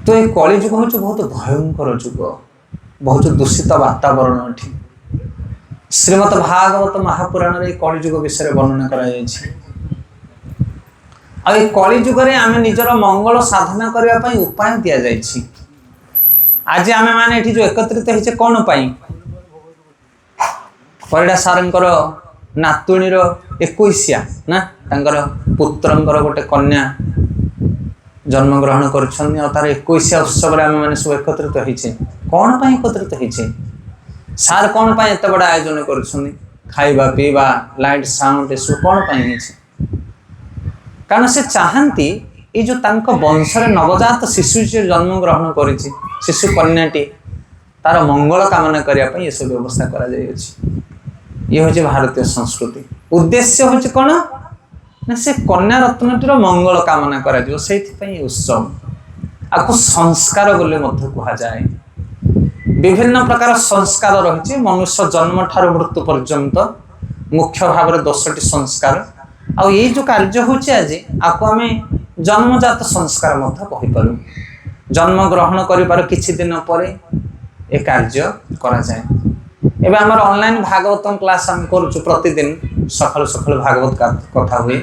तो ये कली जुग हूँ बहुत भयंकर जुग, बहुत दूषित वातावरण एठी। श्रीमद भागवत महापुराण रे कली जुग विषय वर्णना करा जायछि। आ ये कली जुग रे आमे निजर मंगल साधना करबा पई उपाय दिया जायछि। आज आमे माने एठी जो एकत्रित होइछे कोन पई? परिडा सारंकर नातुणीर 21 ना तांकर पुत्रंकर गोटे कन्या जन्म ग्रहण करछन और तार 21 उत्सव रे आमे माने सब एकत्रित होइछे। कोन पई एकत्रित होइछे? सार कोन पई एते बडा आयोजन करछन? खाइबा पीबा लाइट साउंड एसु कोन पई होइछे? कारण से चाहंती ये जो तांको वंश रे नवजात शिशु जे जन्म ग्रहण करिछि, शिशु कन्याटी तार मंगल कामना करिया पई ये सब व्यवस्था करा जाय अछि। ये होचे भारतीय संस्कृति। उद्देश्य होचे कोन ना से कन्या रत्नटीर मंगल कामना करा जो सेथि पई उत्सव आको संस्कार बोले मध्य कहा जाए। विभिन्न प्रकार संस्कार रहिछि। मनुष्य जन्म ठार मृत्यु पर्यंत मुख्य भाव रे 10टी संस्कार आ ये जो कार्य होचे आज आको हमें जन्मजात संस्कार मध्य कहि पारु। जन्म ग्रहण करि पार किछि दिन परे ए कार्य करा जाए। एबे हमर ऑनलाइन भागवतम क्लास हम करूछु। प्रतिदिन सकाल सकाल भागवत कथा हुए।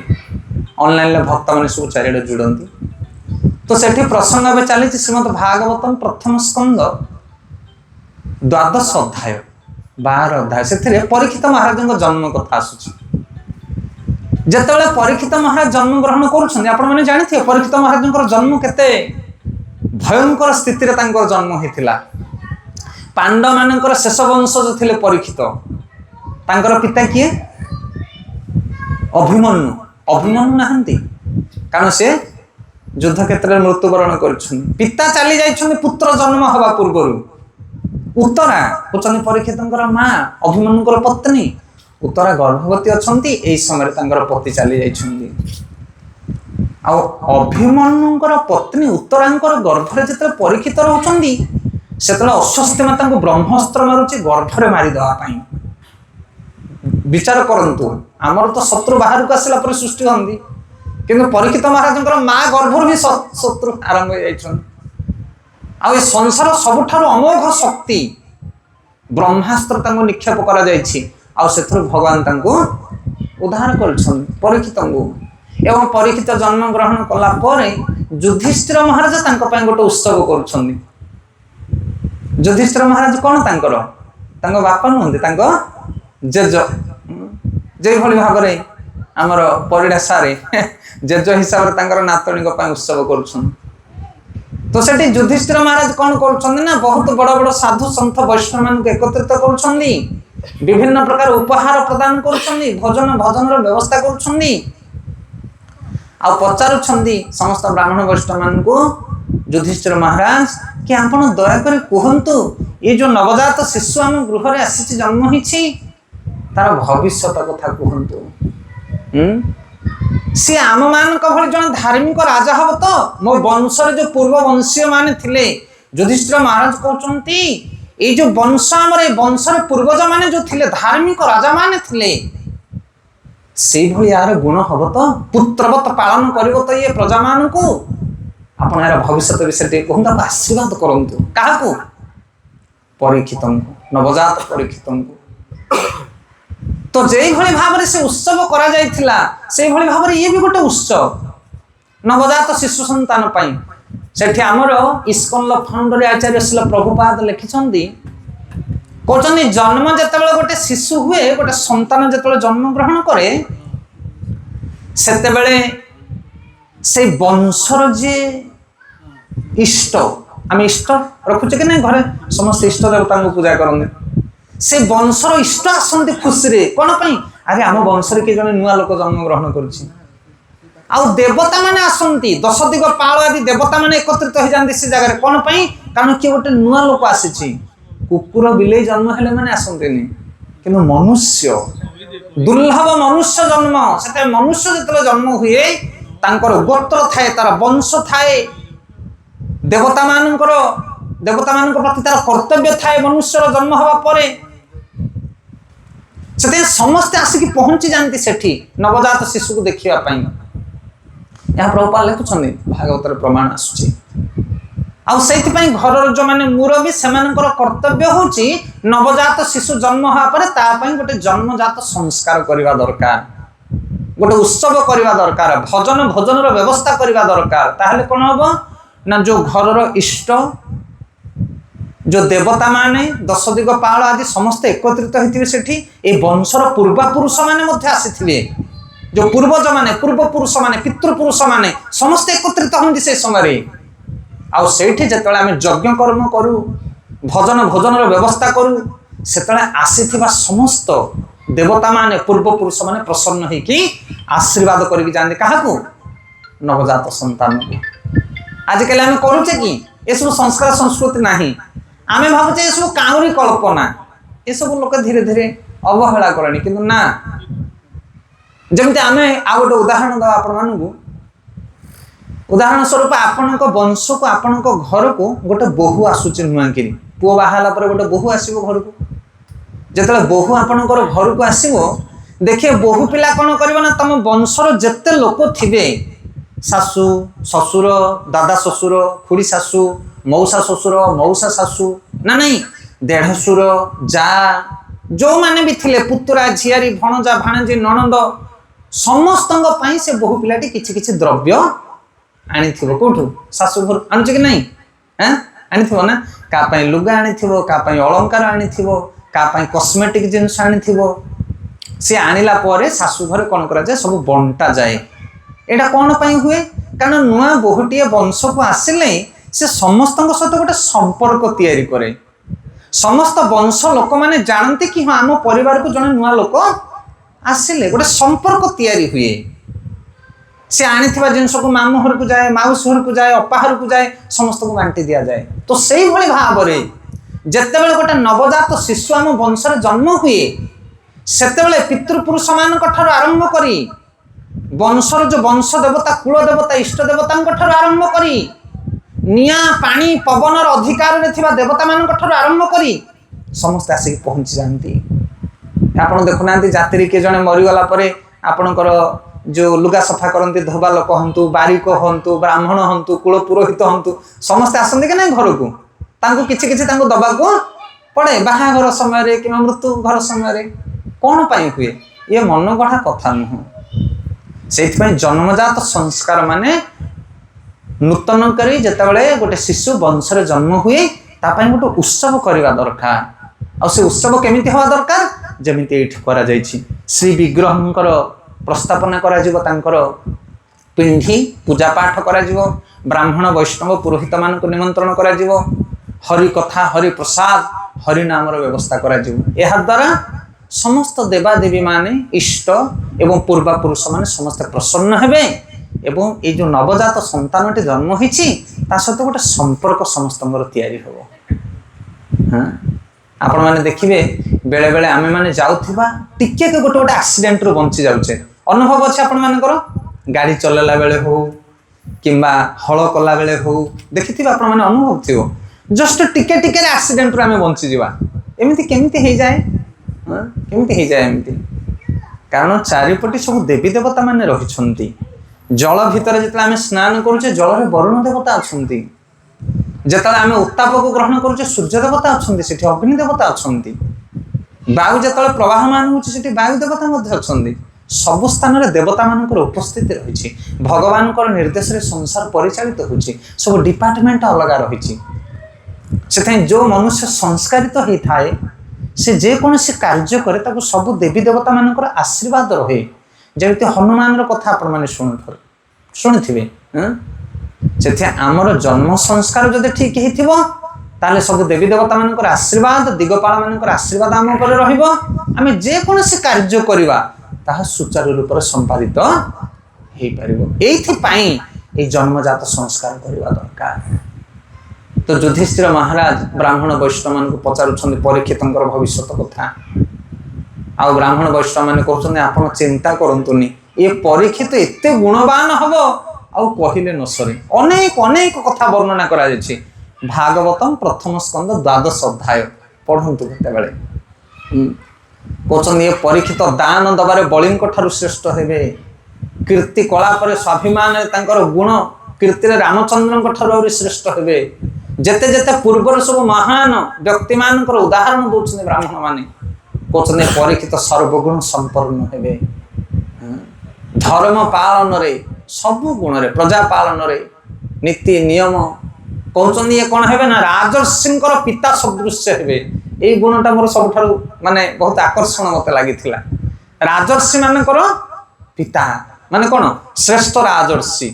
ऑनलाइन ले भक्त माने सब चारिडे जुड़ंती। तो सेठी प्रसंग एबे चली श्रीमद भागवतम प्रथम स्कंद 12 अध्याय 12 अध्याय से परीक्षित महाराज जन्म कथा आसुची। जेतेबेले परीक्षित महाराज जन्म ग्रहण करूछन आपण माने जानिथिए परीक्षित महाराज जन्म केते भयंकर स्थिति रे तांकर जन्म होइथिला। पांडव मानकर शेष वंशज थिले परीक्षित। तांकर पिता किए? अभिमन्यु। अभिमन्यु नाहंती कारण से युद्ध क्षेत्र में मृत्युवरण करछन। पिता चली जाइछन पुत्र जन्म हवा पूर्वरु। उत्तरा होचन परीक्षितंकर मां, अभिमन्युकर पत्नी। उत्तरा गर्भवती अछंती। एई समय तांकर पति चली जाइछन्ती। आ अभिमन्युकर पत्नी उत्तरांकर गर्भ रे जते परीक्षित रहउछन्ती सेतले अश्वस्ति माता को ब्रह्मास्त्र मारुची गर्भ रे मारी दवा पाई। विचार करंतु हमर तो शत्रु बाहर को आसला पर सृष्टि हंदी किंतु परीक्षित महाराजंकर मां गर्भर भी शत्रु आरंभ हो जाइछन। आ ए संसार सबठारो अमोघ शक्ति ब्रह्मास्त्र तांको निक्षेप करा जाइछि। आ सेथर भगवान तांको उद्धार करछन परीक्षितंगु। एवं परीक्षित जन्म ग्रहण कला परे युधिष्ठिर महाराज तांको पय गोटे उत्सव करछन। युधिष्ठिर महाराज कौन तांकर तांको बापा नहंती तांको जेज जे भली भाव रे हमर परिडा सारे जेज हिसाब रे तांकर नातणी को पय उत्सव करछन। तो सेठी युधिष्ठिर महाराज कौन करछन ना बहुत बड़ बड़ साधु संत वैष्णव मान को एकत्रित करछन। विभिन्न प्रकार उपहार प्रदान करछन। भजन भजन रो व्यवस्था करछन। आ पचारुछन्ती समस्त ब्राह्मण वैष्णव मान को युधिष्ठिर महाराज कि आपण दया कर कहंतु ये जो नवजात शिशु हम गृह रे आसी जन्म हिछि तार भविष्य कथा कहंतु। सी आम मान को भली जन धार्मिक राजा हब तो मो वंश रे जो पूर्व वंशीय माने थिले। युधिष्ठिर महाराज कहउचंती ए जो वंश हमरे वंश रे पूर्वज माने जो थिले धार्मिक राजा माने थिले से भली यार गुण हब तो पुत्रवत पालन करिवो तो ये प्रजा मान को आपण यार भविष्य विषय ते कहंता आशीर्वाद करंतु। काहाकू? परीक्षितंकु, नवजात परीक्षितंकु। तो जेई भली भाव रे से उत्सव करा जायथिला सेई भली भाव रे ये भी गोटे उत्सव नवजात शिशु संतान पई। सेठी हमर इस्कन ल फाउंडर आचार्य श्रील प्रभुपाद लिखिछन्ती कहउछन्ती जन्म जेतेबेले गोटे शिशु हुए गोटे संतान जेतेबेले जन्म ग्रहण करे सेतेबेले से वंशर जे इष्ट आम इष्ट रखुचे कि नहीं घरे समस्त इष्ट देवता को पूजा करते से वंशर इष्ट आसती खुशी रे कौन पाई अरे आम वंश किए जन नुआ लोक जन्म ग्रहण करुच्ची आउ देवता माने आसती 10 दिग पाल आदि देवता माने एकत्रित हो जाती से जगह कौन पाई कारण किए गोटे नुआ लोक आसी कुकुर बिले जन्म हेले माने आसती किंतु मनुष्य दुर्लभ मनुष्य जन्म से मनुष्य जो जन्म हुए तांकर गोत्र थाए तार वंश थाए देवता मान प्रति तार कर्तव्य थाए मनुष्य जन्म हवा परे से समस्ते आसिक पहुंची जाती सेठी नवजात शिशु को देखा यहाँ प्रभुपाद लिखुं भागवत प्रमाण आसुची आउपाई घर जो मैंने मुरबी से कर्तव्य हूँ नवजात शिशु जन्म होगापर गोटे जन्मजात संस्कार करने दरकार गोटे उत्सव करने दरकार भजन भोजन व्यवस्था करने दरकार ताहले कौन हम ना जो घर इष्ट जो देवता माने दश दिग पाल आदि समस्त एकत्रित होते सेठी ए वंशर पूर्वापुरुष माने आसी जो पूर्वज माने पूर्वपुरुष माने पितृपुरुष माने समस्त एकत्रित होती से समय आउ सेठी जेतले आमे यज्ञ कर्म करू भजन भोजन व्यवस्था करू सेतले आसीथिबा समस्त देवता माने पूर्वपुरुष माने प्रसन्न है कि आशीर्वाद करके जाते काहाकू नवजात संतान को आजिकल आम करुचे कि ये सब संस्कार संस्कृति नहीं आमे भावुचे ये सब काउरी कल्पना ये सब लोक धीरे धीरे अवहेला करनी किंतु ना जमती आमे आ गोटे उदाहरण दवा आपण मानू उदाहरण स्वरूप आपण वंश को आपण घर को गोटे बोहू आसूची नुआकि पुओ बाहाला पर गोटे बोहू आसो घर को जिते बोहू आपण घर को आसो देखिए बोहू पिला कौन कर तुम वंशर जिते लोक थे शाशु शशुर दादा शशुर खुड़ी शाशु मौसा शशुर मौसा शाशु ना नहीं देढ़शुर जा जो मैंने भी थिले पुतुरा झियारी भणजा भाणजी नणंद समस्त से बोहू पिलाटी किछि किछि द्रव्य आनी कौटू शाशु घर आणुच कि नहीं आनी ना क्या लुगा आनी क्या अलंकार आनी क्या कस्मेटिक जिनस आनी सी आणला शाशु घर कौन करा सब बंटा जाए एटा कौन हुए कारण नुआ बोहूटी वंश को आसिले से समस्त सहित गोटे संपर्क तैयारी करे समस्त वंश लोक मैंने जानते कि हाँ आम परिवार को जड़े नुआ लोक आसिले गोटे संपर्क तैयारी हुए से आनी जिनस को मामू घर को जाए माउसी घर को जाए अपा घर को जाए समस्त को बांटी दि जाए तो से भाव में जिते गोटे नवजात शिशु आम वंश जन्म हुए सेते पितृपुरुष मान आरंभ करी वंशर जो वंश देवता कुल देवता इष्ट देवता आरंभ करी निया पानी पवन अधिकार देवता मान आरंभ करी समस्त आसिक पहुंची जाती आप देखुना जाति किए जड़े मरीगला आपणकर जो लुगा सफा करती धोबा लोक हूँ बारिक हूँ ब्राह्मण हूँ कुल पुरोहित हूँ समस्ते आसती कि नहीं घर को किसी दबा को पड़े बाहाघर समय कि मृत्यु घर समय कौन पाई हुए ये मन गढ़ा कथा नुह से जन्मजात संस्कार माने नूतन करी जितेबाला गोटे शिशु वंशरे जन्म हुए तापाई गोटे उत्सव करवा दरकार आ से उत्सव केमिति हवा दरकार जमिति एठी करा जायछि श्री विग्रहंकर प्रस्थापना करा जिवो तांकर पिंढी पूजा पाठ करा जिवो ब्राह्मण वैष्णव पुरोहित मान को निमंत्रण करा जिवो हरि कथा हरि प्रसाद हरि नामर व्यवस्था करा जिवो एहा द्वारा समस्त देवादेवी माने इष्ट एवं पूर्वापुरुष माने समस्त प्रसन्न हेबे एवं ये जो नवजात संतानटी जन्म होइछि ता सहित गोटे संपर्क समस्तंगर तैयारी होबो। हाँ आपण माने देखिबे बेले बेले आमे माने जाउथिबा टिके के गोटे गोटे एक्सीडेंट रो बंची जाउचे अनुभव अछि आपण मानकर गाड़ी चलेला बेले हो किंबा हल कला बेले हो देखिथिबा आपण माने अनुभव थियो जस्ट टिके टिके रे एक्सीडेंट रो आमे बंची जिबा एमिति केमिति हे जाए केमिति हे जाए एमिति कारण चारिपटी सब देवी देवता माने रहिछंती जल भितर जिते आम स्नान करुचे जल में वरुण देवता अच्छा जिते आम उत्ताप को ग्रहण करुचे सूर्य देवता अच्छा से अग्नि देवता अच्छा वायु जो प्रवाहमान होती वायु देवता अच्छा सबु स्थान देवता मान उपस्थिति रही भगवान निर्देश संसार परिचालित हो सब डिपार्टमेंट अलग रही से जो मनुष्य संस्कारित होता है से जेकोसी कार्य करे ताको सब देवी देवता मान आशीर्वाद रहे जमी हनुमान कथा आपण शुणिथे से आमर जन्म संस्कार जब ठीक हो सब देवी देवता मान आशीर्वाद दिगपाल मान आशीर्वाद आम उपर रही जेकोसी कार्य करवा सुचारू रूप से संपादित हो पार ये जन्मजात संस्कार करवा दरकार। तो युधिष्ठिर महाराज ब्राह्मण वैष्णव मान पचारुछन्ति परीक्षित भविष्य कथा आ ब्राह्मण वैष्णव मैंने कहते आप चिंता करतुनि ये परीक्षित एत गुणवान हम आउ कहले न सरे अनेक अनेक कथा वर्णना करा भागवतम प्रथम स्कंद द्वादश अध्याय पढ़ंतु केतेबेले कहते ये परीक्षित दान दबारे बलिंक ठारू श्रेष्ठ हेबे कीर्ति कला पर स्वाभिमान गुण କୀର୍ତ୍ତିରେ ରାମଚନ୍ଦ୍ରଙ୍କ ଠାରୁ ଆହୁରି ଶ୍ରେଷ୍ଠ ହେବେ। ଯେତେ ଯେତେ ପୂର୍ବର ସବୁ ମହାନ ବ୍ୟକ୍ତି ମାନଙ୍କର ଉଦାହରଣ ଦଉଛନ୍ତି ବ୍ରାହ୍ମଣ ମାନେ, କହୁଛନ୍ତି ପରୀକ୍ଷିତ ସର୍ବଗୁଣ ସମ୍ପନ୍ନ ହେବେ। ଧର୍ମ ପାଳନରେ ସବୁ ଗୁଣରେ, ପ୍ରଜା ପାଳନରେ, ନୀତି ନିୟମ, କହୁଛନ୍ତି ଇଏ କଣ ହେବେ ନା ରାଜର୍ଷିଙ୍କର ପିତା ସଦୃଶ୍ୟ ହେବେ। ଏଇ ଗୁଣଟା ମୋର ସବୁଠାରୁ ମାନେ ବହୁତ ଆକର୍ଷଣ ମତେ ଲାଗିଥିଲା। ରାଜର୍ଷି ମାନଙ୍କର ପିତା ମାନେ କଣ? ଶ୍ରେଷ୍ଠ ରାଜର୍ଷି,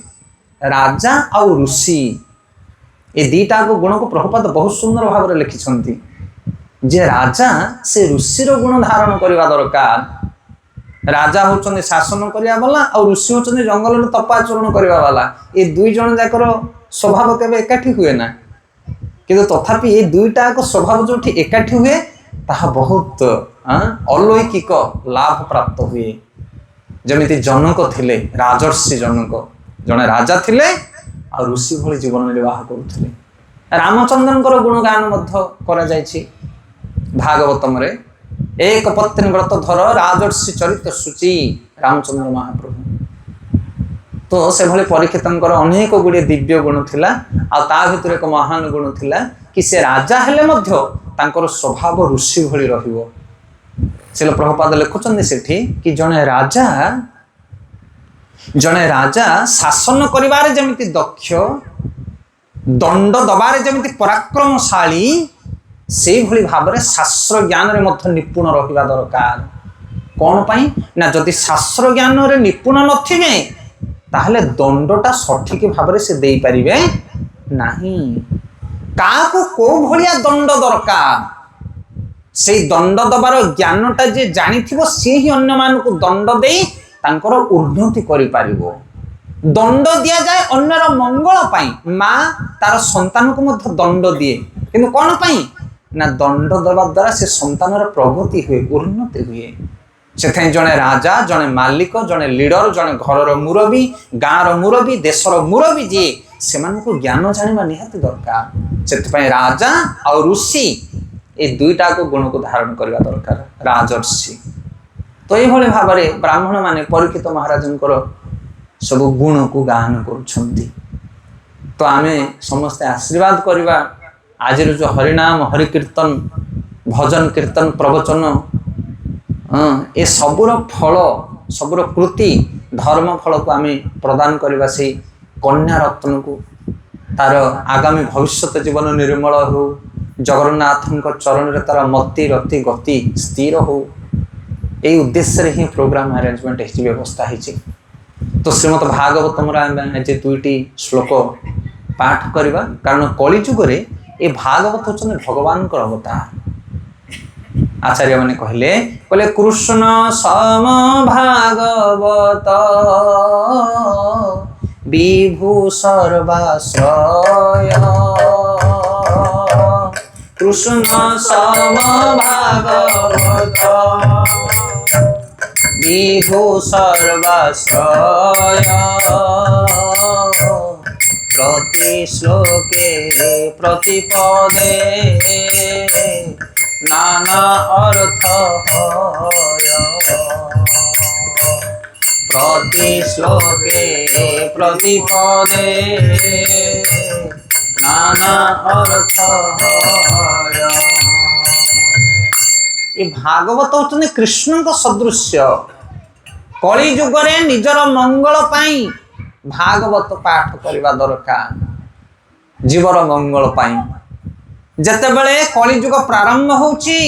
ରାଜା ଆଉ ଋଷି। ଏ ଦିଟାକ ଗୁଣକୁ ପ୍ରଭୁପାଦ ବହୁତ ସୁନ୍ଦର ଭାବରେ ଲେଖିଛନ୍ତି ଯେ ରାଜା ସେ ଋଷିର ଗୁଣ ଧାରଣ କରିବା ଦରକାର। ରାଜା ହଉଛନ୍ତି ଶାସନ କରିବା ବାଲା ଆଉ ଋଷି ହଉଛନ୍ତି ଜଙ୍ଗଲରେ ତପାଚରଣ କରିବା ବାଲା। ଏ ଦୁଇ ଜଣ ଯାକର ସ୍ୱଭାବ କେବେ ଏକାଠି ହୁଏ ନା, କିନ୍ତୁ ତଥାପି ଏ ଦୁଇଟାକ ସ୍ୱଭାବ ଯୋଉଠି ଏକାଠି ହୁଏ ତାହା ବହୁତ ଅଲୌକିକ ଲାଭ ପ୍ରାପ୍ତ ହୁଏ। ଯେମିତି ଜନକ ଥିଲେ, ରାଜର୍ଷି ଜନକ, ଜଣେ ରାଜା ଥିଲେ ଆଉ ଋଷି ଭଳି ଜୀବନ ନିର୍ବାହ କରୁଥିଲେ। ରାମଚନ୍ଦ୍ରଙ୍କର ଗୁଣଗାନ ମଧ୍ୟ କରାଯାଇଛି ଭାଗବତମରେ। ଏକ ପତ୍ନୀ ବ୍ରତ ଧର ରାଜର୍ଷି ଚରିତ ସୂଚି, ରାମଚନ୍ଦ୍ର ମହାପ୍ରଭୁ। ତ ସେଭଳି ପରୀକ୍ଷିତଙ୍କର ଅନେକ ଗୁଡ଼ିଏ ଦିବ୍ୟ ଗୁଣ ଥିଲା। ଆଉ ତା ଭିତରେ ଏକ ମହାନ ଗୁଣ ଥିଲା କି ସେ ରାଜା ହେଲେ ମଧ୍ୟ ତାଙ୍କର ସ୍ୱଭାବ ଋଷି ଭଳି ରହିବ। ଶିଳ ପ୍ରଭୁପାଦ ଲେଖୁଛନ୍ତି ସେଠି କି ଜଣେ ରାଜା ଶାସନ କରିବାରେ ଯେମିତି ଦକ୍ଷ, ଦଣ୍ଡ ଦବାରେ ଯେମିତି ପରାକ୍ରମଶାଳୀ, ସେଇଭଳି ଭାବରେ ଶାସ୍ତ୍ର ଜ୍ଞାନରେ ମଧ୍ୟ ନିପୁଣ ରହିବା ଦରକାର। କଣ ପାଇଁ ନା ଯଦି ଶାସ୍ତ୍ର ଜ୍ଞାନରେ ନିପୁଣ ନଥିବେ ତାହେଲେ ଦଣ୍ଡଟା ସଠିକ ଭାବରେ ସେ ଦେଇପାରିବେ ନାହିଁ। କାହାକୁ କୋଉ ଭଳିଆ ଦଣ୍ଡ ଦରକାର, ସେଇ ଦଣ୍ଡ ଦବାର ଜ୍ଞାନଟା ଯେ ଜାଣିଥିବ ସିଏ ହିଁ ଅନ୍ୟମାନଙ୍କୁ ଦଣ୍ଡ ଦେଇ ତାଙ୍କର ଉନ୍ନତି କରିପାରିବ। ଦଣ୍ଡ ଦିଆଯାଏ ଅନ୍ୟର ମଙ୍ଗଳ ପାଇଁ। ମା ତାର ସନ୍ତାନକୁ ମଧ୍ୟ ଦଣ୍ଡ ଦିଏ, କିନ୍ତୁ କଣ ପାଇଁ ନା ଦଣ୍ଡ ଦେବା ଦ୍ୱାରା ସେ ସନ୍ତାନର ପ୍ରଗତି ହୁଏ, ଉନ୍ନତି ହୁଏ। ସେଥିପାଇଁ ଜଣେ ରାଜା, ଜଣେ ମାଲିକ, ଜଣେ ଲିଡର, ଜଣେ ଘରର ମୁରବୀ, ଗାଁର ମୁରବୀ, ଦେଶର ମୁରବୀ ଯିଏ, ସେମାନଙ୍କୁ ଜ୍ଞାନ ଜାଣିବା ନିହାତି ଦରକାର। ସେଥିପାଇଁ ରାଜା ଆଉ ଋଷି ଏ ଦୁଇଟାକୁ ଗୁଣକୁ ଧାରଣ କରିବା ଦରକାର, ରାଜର୍ଷି। ତ ଏଇଭଳି ଭାବରେ ବ୍ରାହ୍ମଣ ମାନେ ପରୀକ୍ଷିତ ମହାରାଜଙ୍କର ସବୁ ଗୁଣକୁ ଗାନ କରୁଛନ୍ତି। ତ ଆମେ ସମସ୍ତେ ଆଶୀର୍ବାଦ କରିବା। ଆଜିର ଯୋଉ ହରିନାମ, ହରିକୀର୍ତ୍ତନ, ଭଜନ କୀର୍ତ୍ତନ, ପ୍ରବଚନ, ଏ ସବୁର ଫଳ, ସବୁର କୃତି, ଧର୍ମ ଫଳକୁ ଆମେ ପ୍ରଦାନ କରିବା ସେଇ କନ୍ୟା ରତ୍ନକୁ। ତାର ଆଗାମୀ ଭବିଷ୍ୟତ ଜୀବନ ନିର୍ମଳ ହଉ, ଜଗନ୍ନାଥଙ୍କ ଚରଣରେ ତାର ମତି ରତି ଗତି ସ୍ଥିର ହଉ, এই ଉଦ୍ଦେଶ୍ୟରେ ହିଁ ପ୍ରୋଗ୍ରାମ ଆରେଞ୍ଜମେଣ୍ଟ ହେଇଛି, ବ୍ୟବସ୍ଥା ହେଇଛି। ତ ଶ୍ରୀମଦ ଭାଗବତମର ଆମେ ଆଜି 2ଟି ଶ୍ଲୋକ ପାଠ କରିବା, କାରଣ କଳିଯୁଗରେ ଏ ଭାଗବତ ହେଉଛନ୍ତି ଭଗବାନଙ୍କର ଅବତାର। ଆଚାର୍ଯ୍ୟ ମାନେ କହିଲେ କୃଷ୍ଣ ସମ ଭାଗବତ ବିଭୁ ସର୍ବାଶ୍ରୟ, কৃষ্ণ সম ভাগবত বিভু সর্বাশ্রয়, প্রতি শ্লোকে প্রতিপদে নানা অর্থ হয়, প্রতি শ্লোকে প্রতিপদে নানা অর্থ হয়। ଏ ଭାଗବତ ହଉଛନ୍ତି କୃଷ୍ଣଙ୍କ ସଦୃଶ୍ୟ। କଳି ଯୁଗରେ ନିଜର ମଙ୍ଗଳ ପାଇଁ ଭାଗବତ ପାଠ କରିବା ଦରକାର, ଜୀବର ମଙ୍ଗଳ ପାଇଁ। ଯେତେବେଳେ କଳି ଯୁଗ ପ୍ରାରମ୍ଭ ହଉଛି,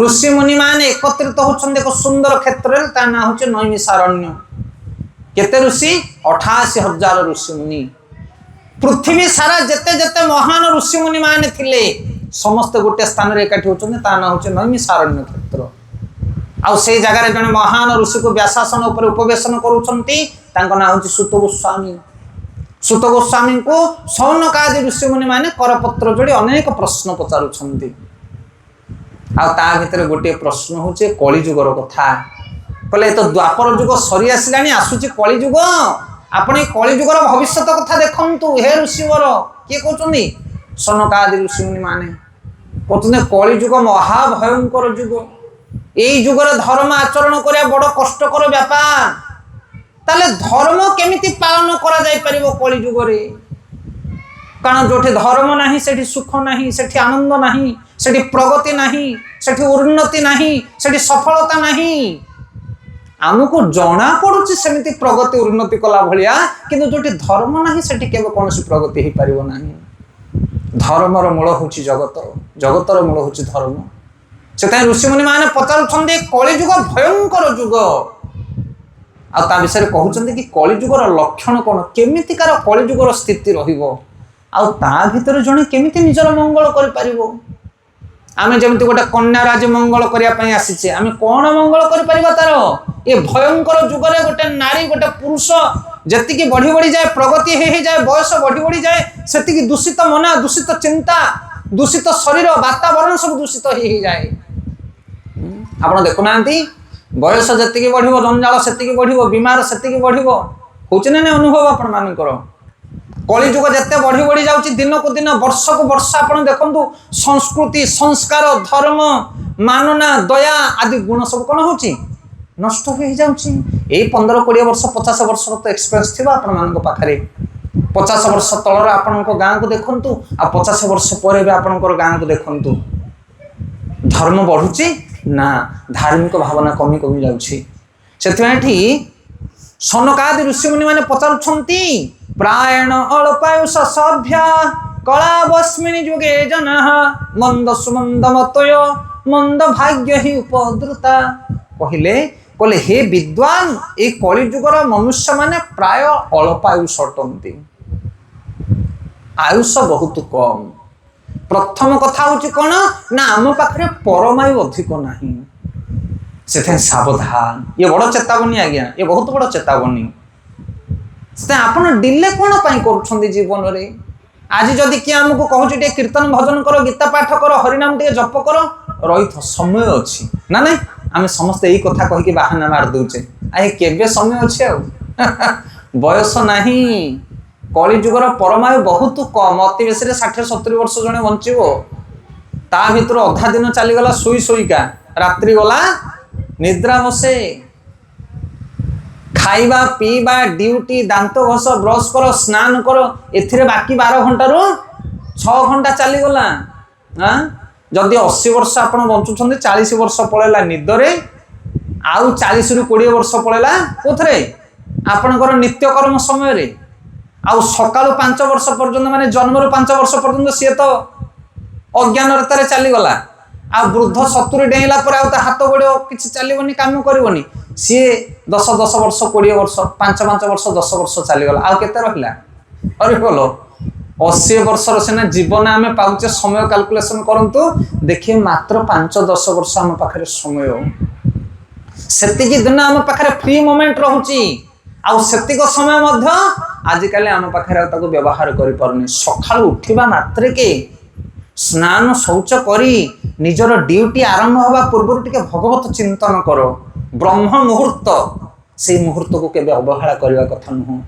ଋଷି ମୁନି ମାନେ ଏକତ୍ରିତ ହଉଛନ୍ତି ଏକ ସୁନ୍ଦର କ୍ଷେତ୍ରରେ, ତା ନାଁ ହଉଛି ନୈମିଷାରଣ୍ୟ। କେତେ ଋଷି? 88,000 ଋଷି ମୁନି। ପୃଥିବୀ ସାରା ଯେତେ ଯେତେ ମହାନ ଋଷି ମୁନି ମାନେ ଥିଲେ ସମସ୍ତେ ଗୋଟେ ସ୍ଥାନରେ ଏକାଠି ହଉଛନ୍ତି, ତା ନାଁ ହଉଛି ନୈମିଷାରଣ୍ୟ କ୍ଷେତ୍ର। ଆଉ ସେଇ ଜାଗାରେ ଜଣେ ମହାନ ଋଷିକୁ ବ୍ୟାସାସନ ଉପରେ ଉପବେଶନ କରୁଛନ୍ତି, ତାଙ୍କ ନାଁ ହଉଛି ସୁତ ଗୋସ୍ୱାମୀ। ସୁତ ଗୋସ୍ୱାମୀଙ୍କୁ ସୌନକାଦି ଋଷି ମୁନି ମାନେ କରପତ୍ର ଯୋଡ଼ି ଅନେକ ପ୍ରଶ୍ନ ପଚାରୁଛନ୍ତି। ଆଉ ତା ଭିତରେ ଗୋଟିଏ ପ୍ରଶ୍ନ ହଉଛି କଳିଯୁଗର କଥା। କହିଲେ ଏ ତ ଦ୍ୱାପର ଯୁଗ ସରି ଆସିଲାଣି, ଆସୁଛି କଳିଯୁଗ, ଆପଣ ଏଇ କଳିଯୁଗର ଭବିଷ୍ୟତ କଥା ଦେଖନ୍ତୁ ହେ ଋଷିବର। କିଏ କହୁଛନ୍ତି? ସନକାଦି ଋଷିମୁନି ମାନେ କହୁଛନ୍ତି କଳିଯୁଗ ମହାଭୟଙ୍କର ଯୁଗ। ଏଇ ଯୁଗରେ ଧର୍ମ ଆଚରଣ କରିବା ବଡ଼ କଷ୍ଟକର ବ୍ୟାପାର। তাহলে ধর্ম কেমিতি পালন করা যাই পারিব কলি যুগরে? কারণ जोठी धर्म नहीं सेठी सुख नहीं, सेठी आनंद नहीं, सेठी प्रगति नहीं, सेठी उन्नति नहीं, सेठी सफलता नहीं। आमको जना पड़ुची सेमिति प्रगति उन्नति कला भलिया, किंतु जोठी धर्म नहीं सेठी केबे कोनोसी प्रगति ही पारिबो नहीं। धर्मर मूल होची जगत, जगतर मूल होची धर्म। सेता ऋषि मुनि माने पचारुछन्ते कली युग भयंकर युग, आ ता विषय कहउछन्ते कि कली युगर लक्षण कोन, केमितिकार कली युगर स्थिति रहिबो, आ ता भितर जणे केमिति निजर मंगल करि पारिबो। आमे जेमिति गोटे कन्या राज मंगल करिया पई आसीचे, आमे कोन मंगल करि पारिबा तार? ए भयंकर युगरे गोटे नारी गोटे पुरुष जतिकी बढ़ी बढ़ी जाए, प्रगति हे जाए, बयस बढ़ी बढ़ी जाए, सेतिकी दूषित मन, दूषित चिंता, दूषित शरीर, वातावरण सब दूषित हे जाए। आपण देखु नांती बयस जतिकी बढ़िबो, जंजाल सेतिकी बढ़िबो, बीमार सेतिकी बढ़िबो, होचे ना अनुभव आपण मानकर। कली युग जिते बढ़ी बढ़ी जाउची, दिन को दिन, वर्ष को वर्ष आपण देखंतु संस्कृति, संस्कार, धर्म, मानना, दया आदि गुण सब कोन होची नष्ट हो जाउची। ए 15-20 वर्ष 50 वर्ष तो एक्सपीरियंस थिबा आपण मानक पाखरे। 50 वर्ष तलर आपण को गां को देखंतु, आ 50 वर्ष परे बे आपण को गां को देखंतु, धर्म बढ़ुची ना धार्मिक भावना कमी कमी जाउची। सेथि सनकादि ऋषि मुनि माने पचारुछंती प्रायण अल्पायुष सभ्या कला बस्मिनी जुगे जनः मंद सुमंद मतय मंद भाग्य ही उपद्रुता। कहले हे विद्वान, ए कली युगर मनुष्य माने प्राय अल्पायुष अटंती, आयुष बहुत कम। प्रथम कथा होची कोन ना आम पाखरे परमायु अधिक नाही, से सावधान। ये बड़ चेतावनी आज्ञा, ये बहुत बड़ चेतावनी। आपण डिले कौन कर जीवन रे? आज जदि किए आमको कहूँ टे कीर्तन भजन कर, गीता पाठ कर, हरिनाम टे जप कर, रही समय अच्छी ना नहीं? आम समस्त यही कथा कहीकि बाहाना मार दूचे, आए केबे समय अच्छे बयस नहीं। कली युगर परमायु बहुत कम, अति बेसी 60-70 वर्ष जने बंचो, ता भीतर अधा दिन चलीगला सोई सोईका, रात्रि गला निद्रा बसे, खाइबा पीबा ड्यूटी, दांत घस, ब्रश कर, स्नान कर, एथिरे बाकी 12 घंटा रु 6 घंटा चलीगला। जदि 80 वर्ष आपण बंचुछन्ते, 40 वर्ष पळेला निदरे, आउ 40 रु 20 वर्ष पळेला कोथरे आपणकर नित्यकर्म समय रे। आउ सकाळु 5 वर्ष पर्यंत माने जन्मरु 5 वर्ष पर्यंत सी तो अज्ञानरतारे चलीगला। आ वृद्ध 70 डेला पर हाथ गोड़ किसी चलनी कम करनी, सी 10-10 वर्ष 20 वर्ष 5-5 वर्ष 10 वर्ष चलीगला, आउ केते रहिला? अरे बोलो 80 वर्षर सीना जीवन आम पाचे, समय कैलकुलेशन करंतु देखिए मात्र 5-10 वर्ष आम पाखे समय, सेतिकी दिन आम पाखे फ्री मोमेंट रहुची, आउ सेतिक समय मध्य आजिकाली आम पाखे व्यवहार करि परनी। सकाळु उठिबा मात्रे के स्नान शौच करी निजर ड्यूटी आरंभ होगा पूर्व टिके भगवत चिंतन करो। ब्रह्म मुहूर्त से मुहूर्त को केबे अवहेला करने कथा नुह।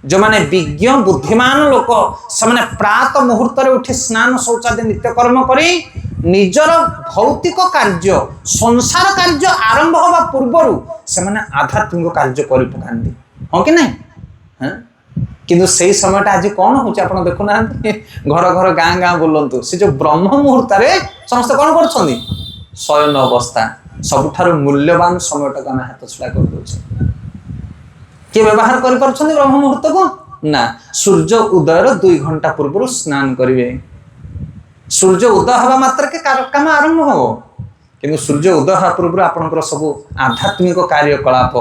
जो माने विज्ञ बुद्धिमान लोक से माने प्रात मुहूर्त रे उठी स्नान शौचादि नित्यकर्म करी निजर भौतिक कार्य संसार कार्य आरंभ होगा पूर्व से माने आध्यात्मिक कार्य करि पकांदी, हाँ कि नहीं? हाँ किंतु से समय आज कौन हो देखुना घर घर गाँ गाँ बुलंतु, से जो ब्रह्म मुहूर्त समस्त कौन कर शयन अवस्था सबुठार मूल्यवान समय टाक आम हाथ छड़ा कर दे। किए व्यवहार कर ब्रह्म मुहूर्त को ना? सूर्य उदयर 2 घंटा पूर्व स्नान करेंगे। सूर्य उदय हवा मात्र के काम आरंभ हो, किंतु सूर्य उदय हवा पूर्व आपंकर सब आध्यात्मिक कार्यकलाप,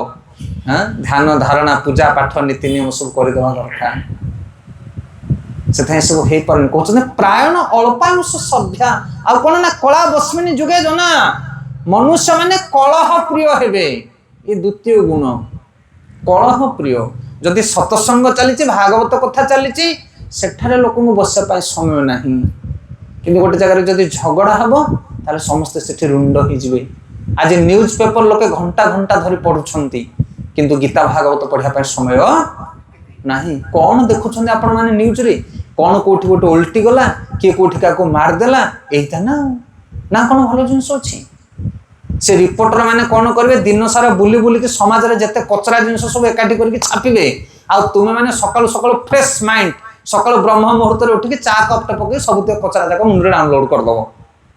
ध्यान धारणा पूजा पाठ नीति नियम सब करदे दरकार। से सब हो पारे कहते प्रायण अल्पायुष सभ्या आ कौन ना कला बस्मिनी जुगे जना मनुष्य माने कलह प्रिय हेबे। ये द्वितीय गुण कलह प्रिय। जदि सत्संग चली भागवत कथा चली सेठारे लोक बसवाई समय ना, कि गोटे जगह जदि झगड़ा हम ताले समस्ते सेठी रुंड होइजिबे। आज न्यूज पेपर लोके घंटा घंटा धरी पढ़ुछंती, किंतु गीता भागवत पढ़ा समय नहीं। कौन देखुं आपण मैंने न्यूज रे कौन कौटी गोटे उल्टी गला, किए कौटी क्या मारदेला, यहीटा ना ना कौन भल जिनस अच्छी से रिपोर्टर मैंने कौन करेंगे दिन सारा बुली बुलिकी समाज में जिते कचरा जिनस सब एकाठी करके छापिबे आ तुम मैंने सकाल सकाल फ्रेश माइंड सकाल ब्रह्म मुहूर्त उठिक चा कपटे पकई सब कचरा जाक मुंडे डाउनलोड करदेव